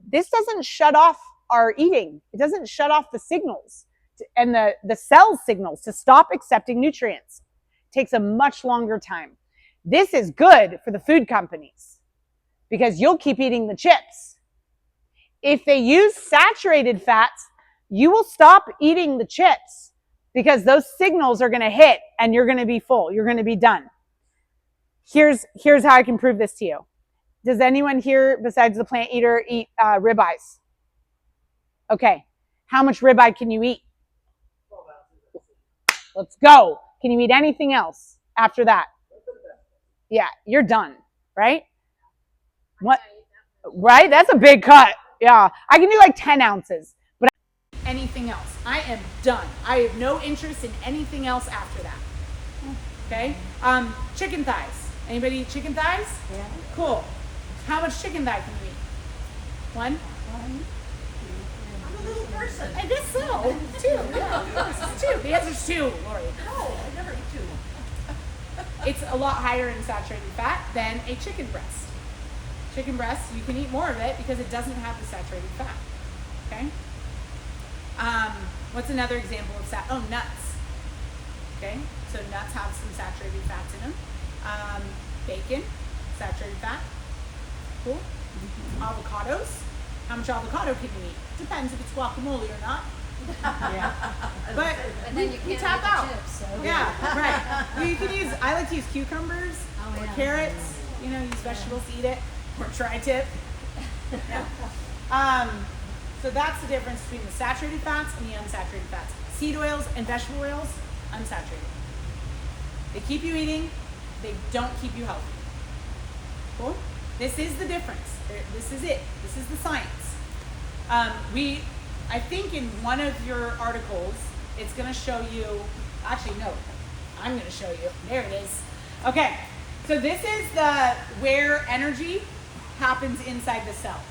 Speaker 1: this doesn't shut off our eating. It doesn't shut off the signals and the cell signals to stop accepting nutrients. It takes a much longer time. This is good for the food companies because you'll keep eating the chips. If they use saturated fats, you will stop eating the chips because those signals are going to hit and you're going to be full. You're going to be done. Here's how I can prove this to you. Does anyone here besides the plant eater eat ribeyes? Okay. How much ribeye can you eat? Let's go. Can you eat anything else after that? Yeah, you're done, right? What? Right? That's a big cut. Yeah, I can do like 10 ounces, but anything else. I am done. I have no interest in anything else after that. Okay? Chicken thighs. Anybody eat chicken thighs?
Speaker 5: Yeah.
Speaker 1: Cool. How much chicken thigh can you eat? One?
Speaker 5: I'm a little person.
Speaker 1: I guess so. Two. Yeah. Two. The answer's two, Lori.
Speaker 5: No, I never eat two.
Speaker 1: It's a lot higher in saturated fat than a chicken breast. Chicken breast, you can eat more of it because it doesn't have the saturated fat. Okay? What's another example of nuts. Okay? So nuts have some saturated fats in them. Bacon, saturated fat. Cool. Avocados. How much avocado can you eat? Depends if it's guacamole or not.
Speaker 5: Yeah.
Speaker 1: But
Speaker 2: And then you
Speaker 1: we
Speaker 2: can't
Speaker 1: tap
Speaker 2: eat the
Speaker 1: out.
Speaker 2: chips, so.
Speaker 1: Yeah, right. Well, you can use. I like to use cucumbers
Speaker 2: Oh,
Speaker 1: or
Speaker 2: yeah.
Speaker 1: carrots. You know, use vegetables to eat it, or tri-tip. Yeah. So that's the difference between the saturated fats and the unsaturated fats. Seed oils and vegetable oils, unsaturated. They keep you eating. They don't keep you healthy. Cool. This is the difference. This is it. This is the science. I think in one of your articles, it's going to show you, actually, no, I'm going to show you. There it is. Okay. So this is where energy happens inside the cell.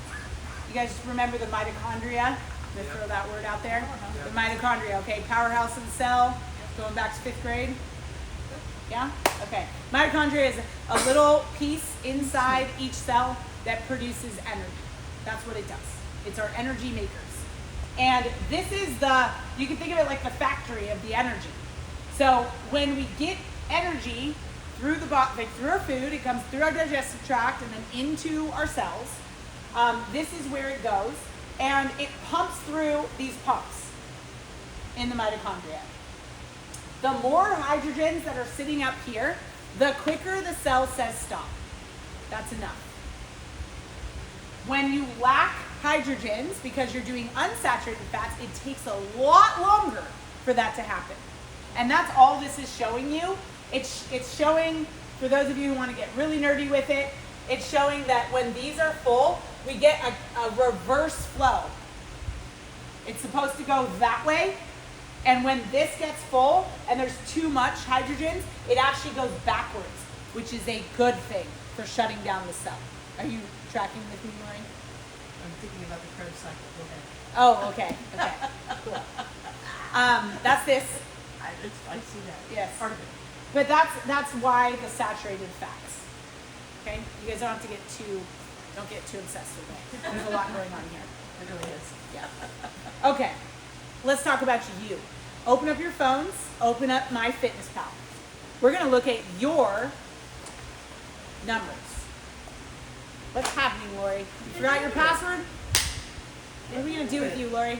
Speaker 1: You guys remember the mitochondria? I'm going to throw that word out there. The mitochondria, okay, powerhouse of the cell, going back to 5th grade. Yeah? Okay. Mitochondria is a little piece inside each cell that produces energy. That's what it does. It's our energy makers. And this is you can think of it like the factory of the energy. So when we get energy through the body, like through our food, it comes through our digestive tract and then into our cells. This is where it goes. And it pumps through these pumps in the mitochondria. The more hydrogens that are sitting up here, the quicker the cell says stop. That's enough. When you lack hydrogens, because you're doing unsaturated fats, it takes a lot longer for that to happen. And that's all this is showing you. It's showing, for those of you who want to get really nerdy with it, it's showing that when these are full, we get a reverse flow. It's supposed to go that way. And when this gets full and there's too much hydrogens, it actually goes backwards, which is a good thing for shutting down the cell. Are you tracking with me, Lori?
Speaker 5: I'm thinking about the Krebs cycle. Go ahead.
Speaker 1: Oh, okay. Okay. Cool. That's this.
Speaker 5: I see that.
Speaker 1: Yes.
Speaker 5: Part of it.
Speaker 1: But that's why the saturated fats. Okay? You guys don't have to get don't get too obsessed with it. There's a lot going on here.
Speaker 5: It really is.
Speaker 1: Yeah. Okay. Let's talk about you. Open up your phones. Open up MyFitnessPal. We're going to look at your numbers. What's happening, Lori? You forgot your password? What are we going to do with you, Lori?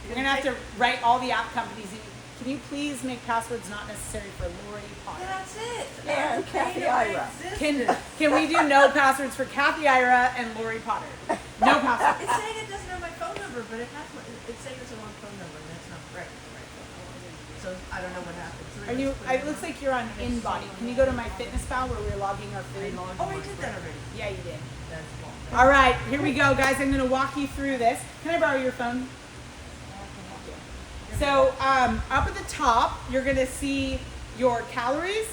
Speaker 1: We're going to have to write all the app companies in. Can you please make passwords not necessary for Lori Potter?
Speaker 5: That's it.
Speaker 6: And Kathy Ira.
Speaker 1: Can we do no passwords for Kathy Ira and Lori Potter? No passwords.
Speaker 5: It's saying it doesn't have my phone number, but it has my, it's saying it's a wrong phone number, and that's not correct. The right phone number. So I don't know what happened. So
Speaker 1: Are you? It looks like you're on InBody. Can you go to MyFitnessPal where we're logging our food?
Speaker 5: Oh, I did that already.
Speaker 1: Yeah, you did.
Speaker 5: That's wrong.
Speaker 1: All right, here we go, guys. I'm going to walk you through this. Can I borrow your phone? So up at the top, you're going to see your calories,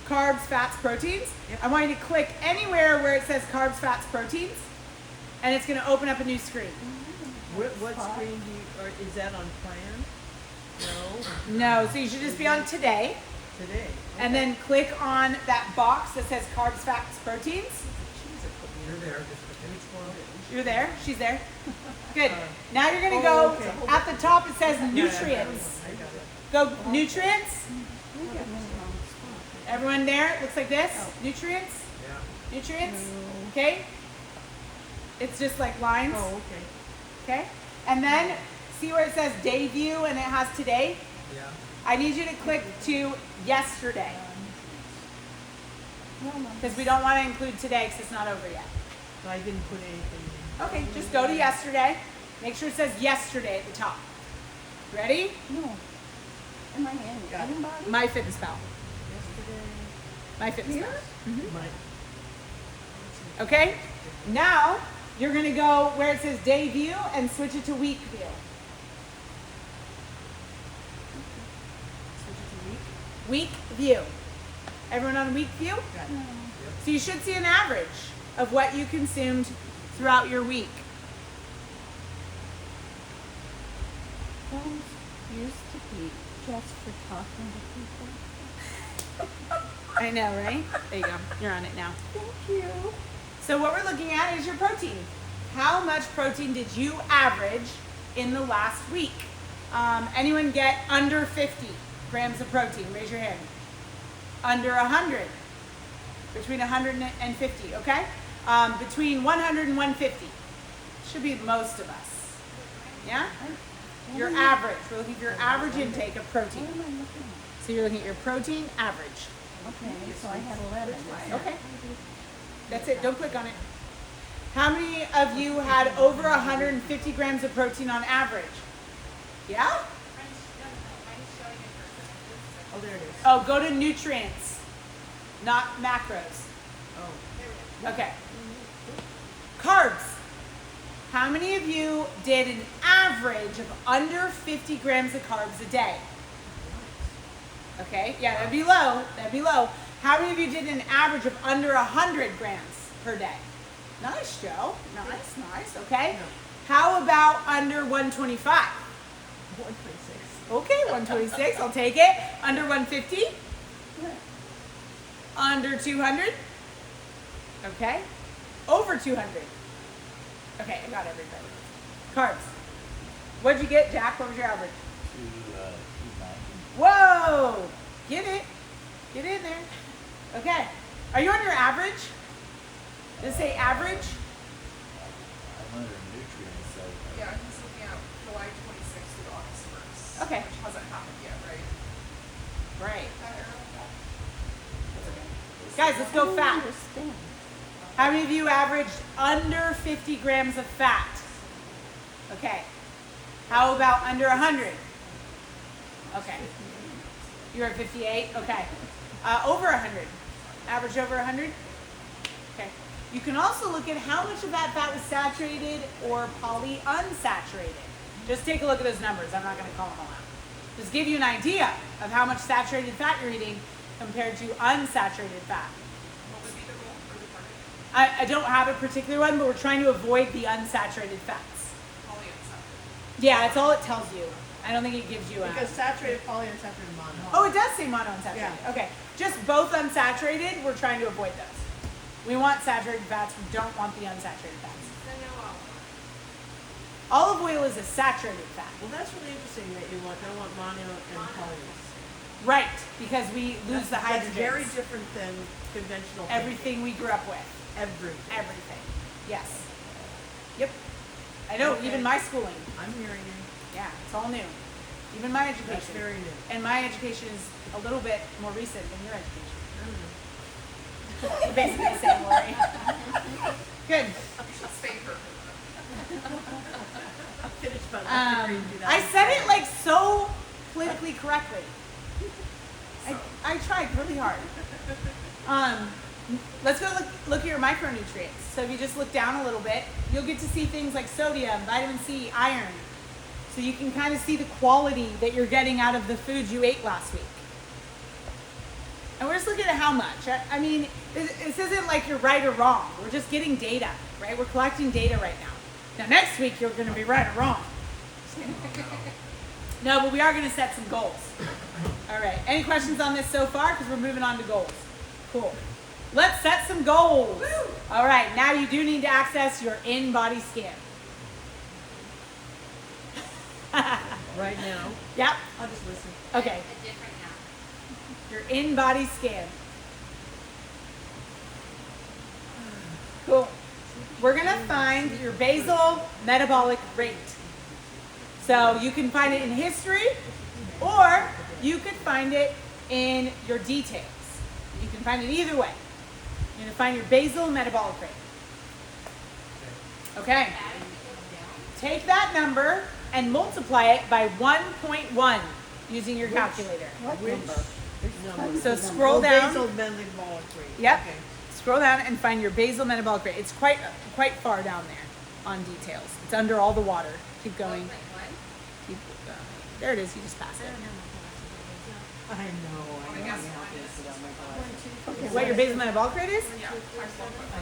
Speaker 1: carbs, fats, proteins. I want you to click anywhere where it says carbs, fats, proteins, and it's going to open up a new screen.
Speaker 6: What screen do you, or is that on plan? No,
Speaker 1: No, so you should just be on today,
Speaker 6: today.
Speaker 1: and then click on that box that says carbs, fats, proteins.
Speaker 6: You're there.
Speaker 1: You're there. She's there. Good. Now you're going to go
Speaker 6: okay.
Speaker 1: at the top. It says nutrients. Go nutrients. Everyone there? It looks like this. Nutrients.
Speaker 6: Yeah.
Speaker 1: Nutrients. Okay. It's just like lines.
Speaker 6: Oh, okay.
Speaker 1: Okay. And then see where it says day view and it has today.
Speaker 6: Yeah.
Speaker 1: I need you to click to yesterday because we don't want to include today because it's not over yet.
Speaker 6: So I didn't put anything in.
Speaker 1: Okay, just go to yesterday. Make sure it says yesterday at the top. Ready?
Speaker 5: No. Am I in anybody?
Speaker 1: My Fitness Pal.
Speaker 5: Yesterday.
Speaker 1: My Fitness
Speaker 5: Here?
Speaker 1: Pal.
Speaker 6: My,
Speaker 1: Okay? Now, you're going to go where it says day view and switch it to week view.
Speaker 6: switch it to week.
Speaker 1: Week view. Everyone on week view?
Speaker 6: Got it.
Speaker 1: So you should see an average of what you consumed throughout your week.
Speaker 5: Those used to be just for talking to people.
Speaker 1: I know, right? There you go. You're on it now.
Speaker 5: Thank you.
Speaker 1: So what we're looking at is your protein. How much protein did you average in the last week? Anyone get under 50 grams of protein? Raise your hand. Under 100. Between 100 and 50, okay? Between 100 and 150. Should be most of us. Yeah? Your average. We're looking for your average intake of protein.
Speaker 5: What am I looking at?
Speaker 1: So you're looking at your protein average.
Speaker 5: Okay, so I had 11.
Speaker 1: Okay. That's it. Don't click on it. How many of you had over 150 grams of protein on average? Yeah?
Speaker 6: Oh, there it is.
Speaker 1: Oh, go to nutrients, not macros.
Speaker 6: Oh.
Speaker 1: Okay. Carbs. How many of you did an average of under 50 grams of carbs a day? Okay, yeah, that'd be low. That'd be low. How many of you did an average of under 100 grams per day? Nice, Joe. Nice. Okay. How about under 125?
Speaker 6: 126.
Speaker 1: Okay, 126. I'll take it. Under 150? Under 200? Okay. Over 200? Okay, I got everybody. Carbs. What'd you get, Jack? What was your average?
Speaker 7: 290.
Speaker 1: Whoa! Get it. Get in there. Okay. Are you on your average? Does it say average?
Speaker 7: I'm under nutrients, so
Speaker 4: Yeah, he's looking at July 26th through August 1st.
Speaker 1: Okay.
Speaker 4: Which hasn't happened yet, right?
Speaker 1: Right.
Speaker 4: That arrow?
Speaker 1: Guys, let's go
Speaker 5: I
Speaker 1: fat.
Speaker 5: don't understand.
Speaker 1: How many of you averaged under 50 grams of fat? Okay. How about under 100? Okay. You're at 58? Okay. Over 100. Average over 100? Okay. You can also look at how much of that fat was saturated or polyunsaturated. Just take a look at those numbers. I'm not going to call them all out. Just give you an idea of how much saturated fat you're eating compared to unsaturated fat.
Speaker 4: What would be the goal for the target?
Speaker 1: I don't have a particular one, but we're trying to avoid the unsaturated fats.
Speaker 4: Polyunsaturated.
Speaker 1: Yeah, that's all it tells you. I don't think it gives you a...
Speaker 6: Because saturated, polyunsaturated, mono.
Speaker 1: Oh, it does say monounsaturated.
Speaker 6: Yeah.
Speaker 1: Okay. Just both unsaturated, we're trying to avoid those. We want saturated fats, we don't want the unsaturated fats.
Speaker 2: Then no
Speaker 1: Olive oil is a saturated fat.
Speaker 6: Well, that's really interesting that you don't want mono and polys.
Speaker 1: Right, because we lose the
Speaker 6: That's
Speaker 1: hydrogens.
Speaker 6: very different than conventional. thinking.
Speaker 1: Everything we grew up with.
Speaker 6: Everything.
Speaker 1: Everything. Yes. Yep. I know,
Speaker 6: Okay.
Speaker 1: even my schooling.
Speaker 6: I'm hearing you.
Speaker 1: Yeah, it's all new. Even my
Speaker 6: That's
Speaker 1: education.
Speaker 6: very new.
Speaker 1: And my education is a little bit more recent than your education.
Speaker 6: I don't know.
Speaker 1: We're basically the same, Lori. Good.
Speaker 4: You should stay for
Speaker 6: I finished my last degree in 2000.
Speaker 1: I said it like so politically correctly. I tried really hard. Let's go look at your micronutrients. So if you just look down a little bit, you'll get to see things like sodium, vitamin C, iron. So you can kind of see the quality that you're getting out of the foods you ate last week. And we're just looking at how much. I mean, this isn't like you're right or wrong. We're just getting data, right? We're collecting data right now. Now next week you're going to be right or wrong. No, but we are going to set some goals. All right. Any questions on this so far? Because we're moving on to goals. Cool. Let's set some goals. All right. Now you do need to access your in-body scan.
Speaker 6: Right now.
Speaker 1: Yep.
Speaker 6: I'll just listen.
Speaker 1: Okay.
Speaker 2: A different app.
Speaker 1: Your in-body scan. Cool. We're going to find your basal metabolic rate. So you can find it in history, or you could find it in your details. You can find it either way. You're going to find your basal metabolic rate. Okay. take that number and multiply it by 1.1 using your calculator.
Speaker 6: Number.
Speaker 1: So scroll down.
Speaker 6: Basal metabolic rate.
Speaker 1: Yep.
Speaker 6: Okay.
Speaker 1: Scroll down and find your basal metabolic rate. It's quite far down there on details. It's under all the water. Keep going. Keep going. There it is. You just pass it.
Speaker 6: I know. I know. This on my glasses.
Speaker 1: What your basal metabolic rate is?
Speaker 4: Yeah, times 1.1.
Speaker 6: I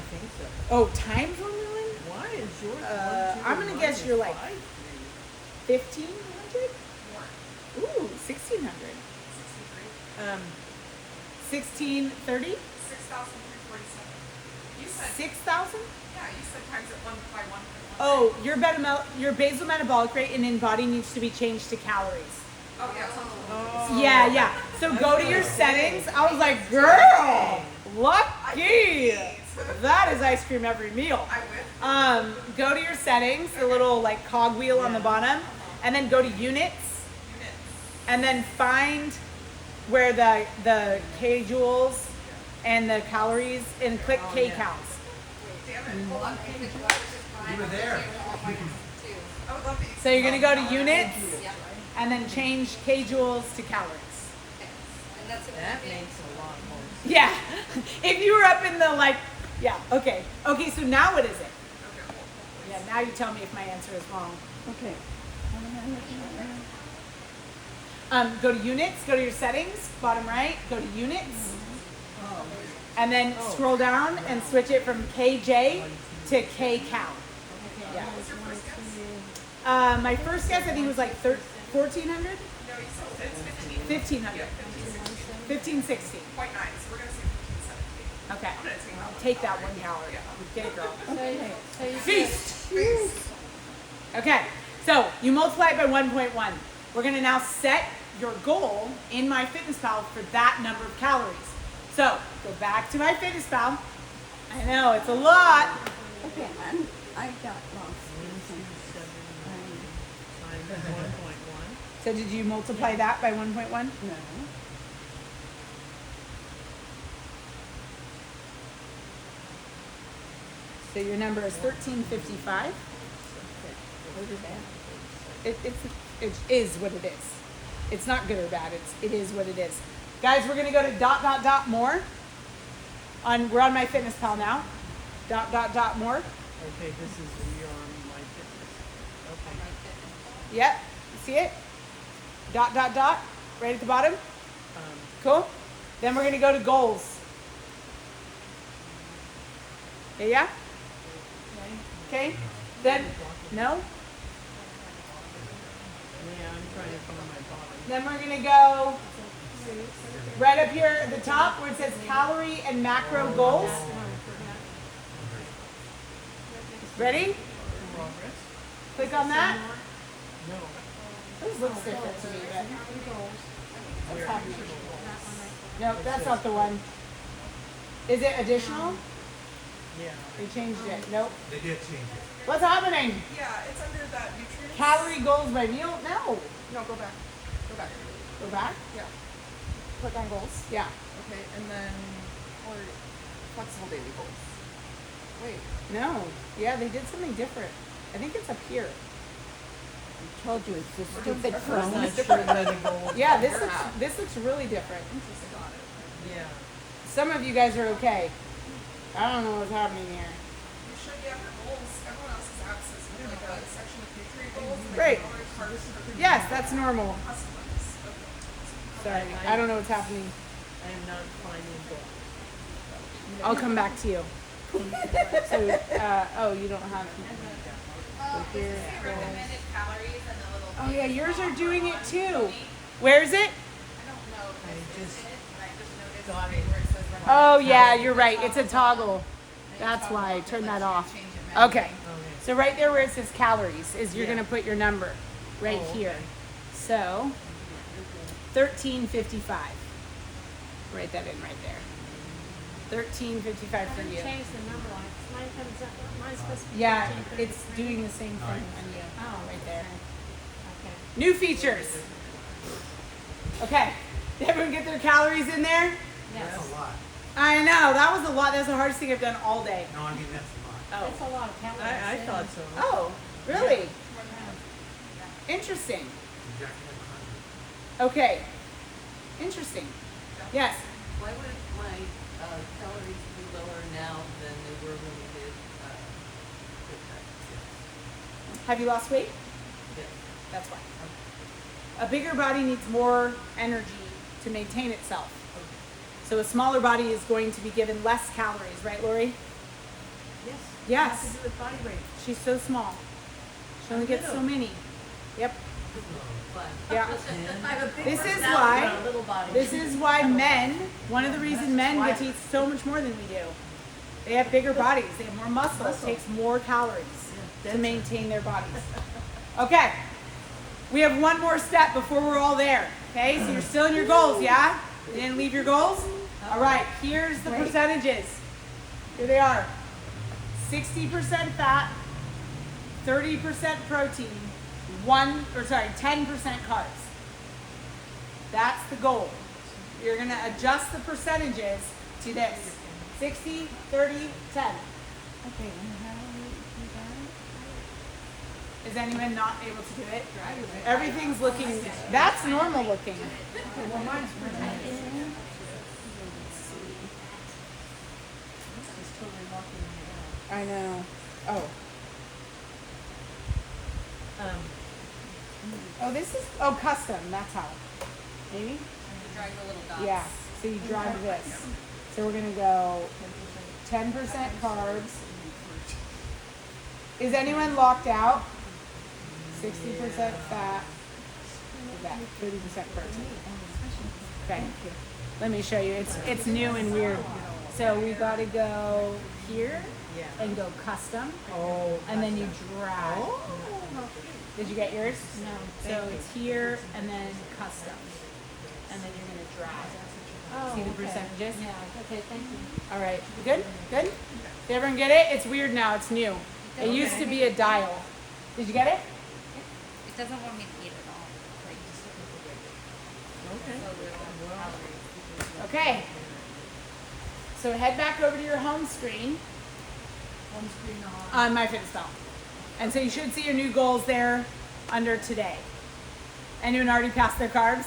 Speaker 6: think so.
Speaker 1: Oh, times 1 million?
Speaker 6: Why is yours?
Speaker 1: I'm gonna guess you're like 1,500.
Speaker 4: More.
Speaker 1: Ooh, 1,600.
Speaker 4: 63.
Speaker 1: 1,630.
Speaker 4: 6,347. You said
Speaker 1: 6,000.
Speaker 4: yeah. You said times it one by 1.1.
Speaker 1: Oh, your basal metabolic rate and in body needs to be changed to calories.
Speaker 4: Oh yeah. It's
Speaker 6: Oh.
Speaker 1: Yeah. So go to your settings. I was like, girl, lucky. That is ice cream every meal.
Speaker 4: I win.
Speaker 1: Go to your settings, the little like cogwheel on the bottom, and then go to units, and then find where the kjoules and the calories, and click kcals.
Speaker 4: Damn it. Hold on.
Speaker 7: You were there.
Speaker 4: I would love to eat.
Speaker 1: So you're gonna go to units,
Speaker 2: Yeah.
Speaker 1: and then change kjoules to calories.
Speaker 2: And that's it.
Speaker 6: That makes a lot more sense.
Speaker 1: Yeah. If you were up in the like, yeah. Okay. So now what is it? Yeah. Now you tell me if my answer is wrong.
Speaker 5: Okay.
Speaker 1: Go to units, go to your settings, bottom right, go to units, and then scroll down and switch it from KJ to KCal. Yeah. My first guess, I think, was like 1,400,
Speaker 4: No, you said it's 15.
Speaker 1: 1,500, 1560.
Speaker 4: 0.9. So we're gonna say 1570.
Speaker 1: Okay.
Speaker 4: I'm gonna take that one.
Speaker 1: Take that 1 calorie. Get it, girl.
Speaker 3: So you
Speaker 1: Feast. Okay. So you multiply it by 1.1. We're gonna now set your goal in MyFitnessPal for that number of calories. So go back to MyFitnessPal. I know it's a lot.
Speaker 5: Okay, I got lost.
Speaker 6: Times 1.1.
Speaker 1: So did you multiply that by 1.1?
Speaker 5: No.
Speaker 1: So your number is 1355. It is what it is. It's not good or bad. It is what it is. Guys, we're gonna go to ... more. We're on MyFitnessPal now. ... more.
Speaker 6: Okay, this is we are on my fitness. Okay.
Speaker 1: Yep. You see it? ... right at the bottom.
Speaker 6: Um,
Speaker 1: Cool. Then we're gonna go to goals. Yeah. Okay. Then no.
Speaker 6: yeah, I'm trying to find my bottom.
Speaker 1: Then we're gonna go right up here at the top where it says calorie and macro goals. Ready?
Speaker 6: Progress?
Speaker 1: Click on that.
Speaker 6: No.
Speaker 1: This looks different to me, but
Speaker 6: Where?
Speaker 1: no, that's not the one. Is it additional?
Speaker 6: Yeah.
Speaker 1: They changed it. Nope.
Speaker 7: They did change it.
Speaker 1: What's happening?
Speaker 4: Yeah, it's under that nutrients.
Speaker 1: Calorie goals by meal? No.
Speaker 4: No, go back. Go back.
Speaker 1: Go back.
Speaker 4: Yeah. Click on goals.
Speaker 1: Yeah.
Speaker 4: Okay, and then or flexible daily goals. Wait.
Speaker 1: No. Yeah, they did something different. I think it's up here.
Speaker 5: I told you it's the stupid
Speaker 6: I'm
Speaker 5: phone.
Speaker 6: not sure that it goes.
Speaker 1: Yeah, this looks really different.
Speaker 4: Got it.
Speaker 6: Yeah.
Speaker 1: Some of you guys are okay. I don't know what's happening here.
Speaker 4: You should get your goals. Everyone else's apps is like a section of nutrient goals. and
Speaker 1: Right.
Speaker 4: other parts for
Speaker 1: Yes, that's normal.
Speaker 4: customers. Okay.
Speaker 1: Sorry, I don't know what's happening.
Speaker 6: I am not finding goals.
Speaker 1: I'll come back to you. So, oh, you don't have. Here.
Speaker 2: Recommended calories and the little.
Speaker 1: Oh yeah, yours are doing it too. Where is it?
Speaker 2: I don't know if
Speaker 6: I
Speaker 2: this
Speaker 6: just
Speaker 2: is it, but I just noticed
Speaker 6: got
Speaker 2: right
Speaker 6: it.
Speaker 2: where it says recommended
Speaker 1: Oh yeah,
Speaker 2: calories.
Speaker 1: you're right. It's a toggle. That's why. Turn that off. Okay.
Speaker 6: Okay.
Speaker 1: So right there where it says calories is you're
Speaker 6: Yeah.
Speaker 1: gonna put your number right
Speaker 6: Oh,
Speaker 1: here.
Speaker 6: okay.
Speaker 1: So 1355. Write that in right there. 1355 for you.
Speaker 3: change the number on it. Mine comes up, mine's supposed to be.
Speaker 1: Yeah,
Speaker 3: 1333.
Speaker 1: it's doing the same thing on you.
Speaker 3: Oh,
Speaker 1: Right there.
Speaker 3: Okay.
Speaker 1: New features. Okay. Did everyone get their calories in there?
Speaker 7: That's a lot.
Speaker 1: I know. That was a lot. That's the hardest thing I've done all day.
Speaker 7: No, I mean, that's a lot.
Speaker 1: Oh.
Speaker 3: That's a lot of calories.
Speaker 6: I thought so.
Speaker 1: Oh, really? Interesting.
Speaker 7: Jacking up 100.
Speaker 1: Okay. Interesting. Yes.
Speaker 5: Why would my calories be lower now than they were when we did Quick Cut?
Speaker 1: Have you lost weight?
Speaker 5: Yes.
Speaker 1: That's why. A bigger body needs more energy to maintain itself. So a smaller body is going to be given less calories, right, Lori?
Speaker 5: Yes.
Speaker 1: Yes.
Speaker 5: It has to do with body weight.
Speaker 1: She's so small. She only gets so many. Yep.
Speaker 5: Fun.
Speaker 1: Yeah.
Speaker 5: I have a big
Speaker 1: This is
Speaker 5: personality
Speaker 1: why-
Speaker 5: and a little body.
Speaker 1: This is why men, one of the reasons men get to eat so much more than we do. They have bigger bodies. They have more muscle. It takes more calories to maintain their bodies. Okay. We have one more step before we're all there. Okay, so you're still in your goals, yeah? You didn't leave your goals? All right, here's the percentages. Here they are. 60% fat, 30% protein, 10% carbs. That's the goal. You're gonna adjust the percentages to this. 60, 30, 10.
Speaker 6: Okay, and how do we do that?
Speaker 1: Is anyone not able to do it? Everything's looking, that's normal looking.
Speaker 6: Well, mine's pretty. It's totally locking me
Speaker 1: I know. Oh.
Speaker 5: Um,
Speaker 1: Oh, this is, oh, custom, that's how. Maybe?
Speaker 2: Drag the little dots.
Speaker 1: Yeah, so you drive this. So we're gonna go 10% carbs. Is anyone locked out? 60% fat. That 30% protein. Okay, let me show you. It's new and weird. So we gotta go here and go custom,
Speaker 6: Oh.
Speaker 1: and then you drag. Did you get yours? No. So it's here and then custom, and then you're gonna drag. See the percentages?
Speaker 3: Yeah, okay, thank you.
Speaker 1: All right, good, good. Did everyone get it? It's weird now. It's new. It used to be a dial. Did you get it?
Speaker 2: It doesn't want me to eat it all. Like,
Speaker 5: okay.
Speaker 2: so little calories.
Speaker 1: Okay. So head back over to your home screen
Speaker 5: Home screen on.
Speaker 1: on MyFitnessPal. And so you should see your new goals there under today. Anyone already passed their carbs?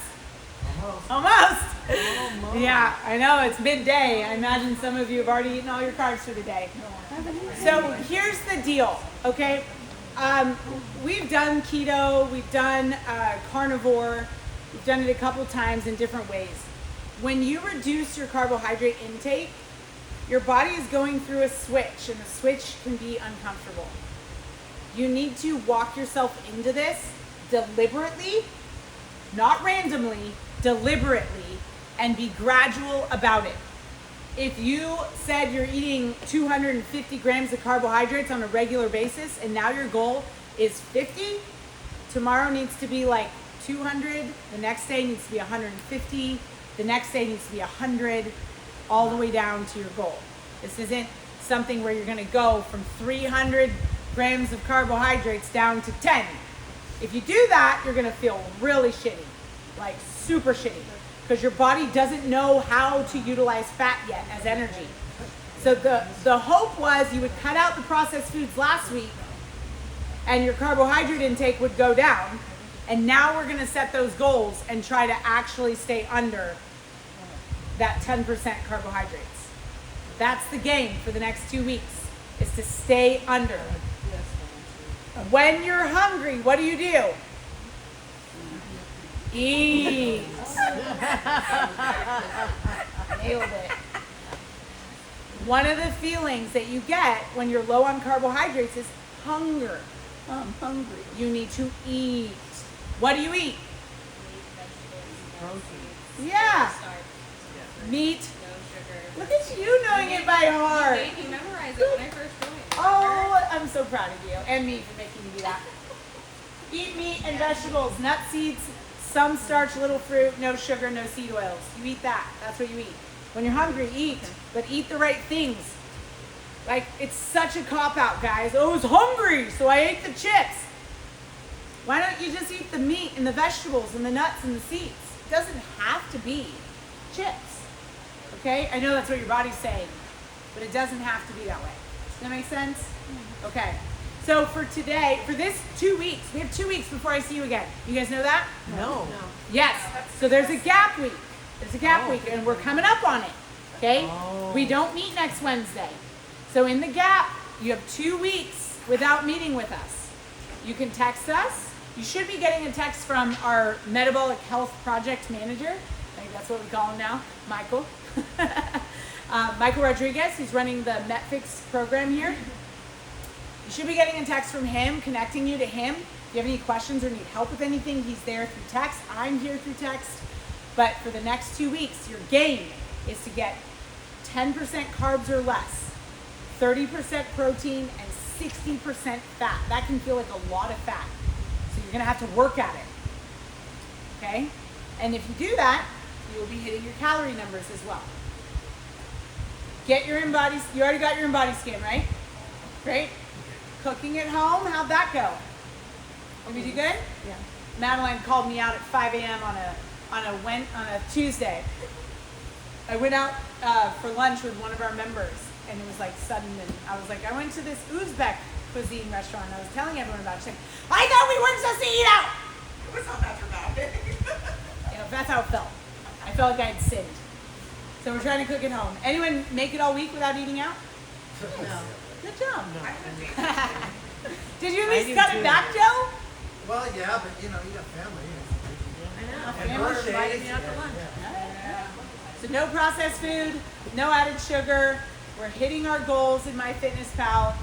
Speaker 1: Almost. Yeah, I know, it's midday. I imagine some of you have already eaten all your carbs for the day. So here's the deal, okay? We've done keto, we've done carnivore, we've done it a couple times in different ways. When you reduce your carbohydrate intake, your body is going through a switch, and the switch can be uncomfortable. You need to walk yourself into this deliberately, not randomly, deliberately, and be gradual about it. If you said you're eating 250 grams of carbohydrates on a regular basis and now your goal is 50, tomorrow needs to be like 200, the next day needs to be 150, the next day needs to be 100, all the way down to your goal. This isn't something where you're gonna go from 300 grams of carbohydrates down to 10. If you do that, you're gonna feel really shitty, like super shitty, because your body doesn't know how to utilize fat yet as energy. So the hope was you would cut out the processed foods last week and your carbohydrate intake would go down. And now we're gonna set those goals and try to actually stay under that 10% carbohydrates. That's the game for the next 2 weeks, is to stay under. When you're hungry, what do? Eat. Nailed it. One of the feelings that you get when you're low on carbohydrates is hunger.
Speaker 6: I'm hungry.
Speaker 1: You need to eat. What do you eat? Yeah. Meat.
Speaker 2: No sugar.
Speaker 1: Look at you knowing it by heart.
Speaker 2: Made me memorize it when I first joined.
Speaker 1: Oh, I'm so proud of you. And me for making me do that. Eat meat and vegetables, nuts, seeds, some starch, little fruit, no sugar, no seed oils. You eat that. That's what you eat. When you're hungry, eat. But eat the right things. Like, it's such a cop-out, guys. Oh, I was hungry, so I ate the chips. Why don't you just eat the meat and the vegetables and the nuts and the seeds? It doesn't have to be chips. Okay? I know that's what your body's saying, but it doesn't have to be that way. Does that make sense? Okay. So for today, for this 2 weeks, we have 2 weeks before I see you again. You guys know that?
Speaker 6: No.
Speaker 1: Yes. So there's a gap week. There's a gap week, and we're coming up on it. Okay?
Speaker 6: Oh.
Speaker 1: We don't meet next Wednesday. So in the gap, you have 2 weeks without meeting with us. You can text us. You should be getting a text from our metabolic health project manager. I think that's what we call him now, Michael. Michael Rodriguez, who's running the MetFix program here. You should be getting a text from him, connecting you to him. If you have any questions or need help with anything, he's there through text. I'm here through text. But for the next 2 weeks, your game is to get 10% carbs or less, 30% protein, and 60% fat. That can feel like a lot of fat. So you're gonna have to work at it, okay? And if you do that, you will be hitting your calorie numbers as well. Get your InBody, you already got your InBody scan, right? Great. Cooking at home, how'd that go? Did we do good?
Speaker 6: Yeah.
Speaker 1: Madeline called me out at 5 a.m. on a Tuesday. I went out for lunch with one of our members, and it was like sudden, and I was like, I went to this Uzbek cuisine restaurant. I was telling everyone about it. She's like, I thought we weren't supposed to eat out.
Speaker 4: It was not that dramatic.
Speaker 1: You know, that's how it felt. I felt like I had sinned. So we're trying to cook at home. Anyone make it all week without eating out?
Speaker 5: No.
Speaker 1: Good job.
Speaker 4: I haven't
Speaker 1: Did you at
Speaker 6: I
Speaker 1: least
Speaker 6: do
Speaker 1: cut
Speaker 6: too.
Speaker 1: it back, Joe?
Speaker 7: Well, yeah, but you know, you got family.
Speaker 3: I know.
Speaker 7: And
Speaker 1: Family
Speaker 7: birthdays,
Speaker 3: invited me out to
Speaker 7: and-
Speaker 3: lunch.
Speaker 7: yeah.
Speaker 1: So no processed food, no added sugar. We're hitting our goals in MyFitnessPal.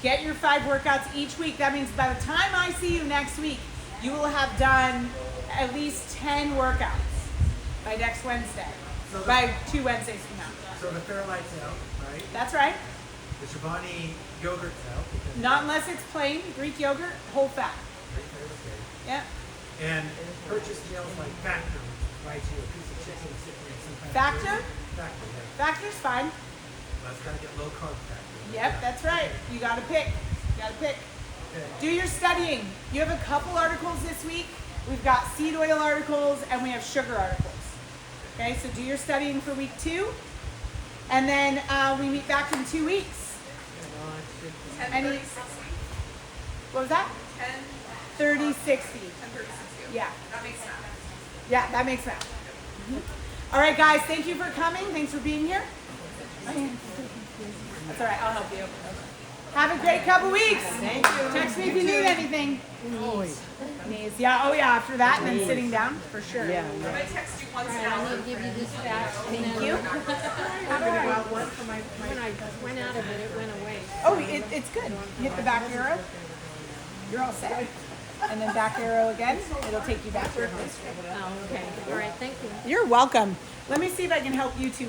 Speaker 1: Get your 5 workouts each week. That means by the time I see you next week, you will have done at least 10 workouts by next Wednesday.
Speaker 7: So the-
Speaker 1: By 2 Wednesdays from now.
Speaker 7: So the Fairlight's out, right?
Speaker 1: That's right.
Speaker 7: The Chobani yogurt's out. because-
Speaker 1: Not unless it's plain Greek yogurt, whole fat.
Speaker 7: Okay.
Speaker 1: Yeah.
Speaker 7: And purchase meals like Factor, which buys you a piece of chicken sitting in some kind
Speaker 1: Factor?
Speaker 7: of Factor, yeah.
Speaker 1: Factor's fine.
Speaker 7: Let's gotta get low carb Factor.
Speaker 1: Yep, that's right. You gotta pick. You gotta pick.
Speaker 7: Okay.
Speaker 1: Do your studying. You have a couple articles this week. We've got seed oil articles and we have sugar articles. Okay, so do your studying for week 2. And then we meet back in 2 weeks.
Speaker 4: 10,
Speaker 1: Any-
Speaker 4: 30, 60.
Speaker 1: What was that?
Speaker 4: 10,
Speaker 1: 30, 60.
Speaker 4: 10, 30, 60.
Speaker 1: Yeah,
Speaker 4: That makes sense.
Speaker 1: yeah, that makes sense. All right, guys, thank you for coming. Thanks for being here. That's all right, I'll help you. Have a great couple weeks. Thank you. Text me if you need anything. Knees. Yeah, oh yeah, after that, and then sitting down, for sure.
Speaker 6: Yeah.
Speaker 4: I'm gonna text you once an
Speaker 3: I
Speaker 4: hour.
Speaker 3: need to give you this back.
Speaker 1: Thank you.
Speaker 3: When I went out of it, it went away.
Speaker 1: Oh, it's good. Hit the back arrow. You're all set. And then back arrow again. It'll take you back to your home screen.
Speaker 3: Oh, okay. All right, thank you.
Speaker 1: You're welcome. Let me see if I can help you two.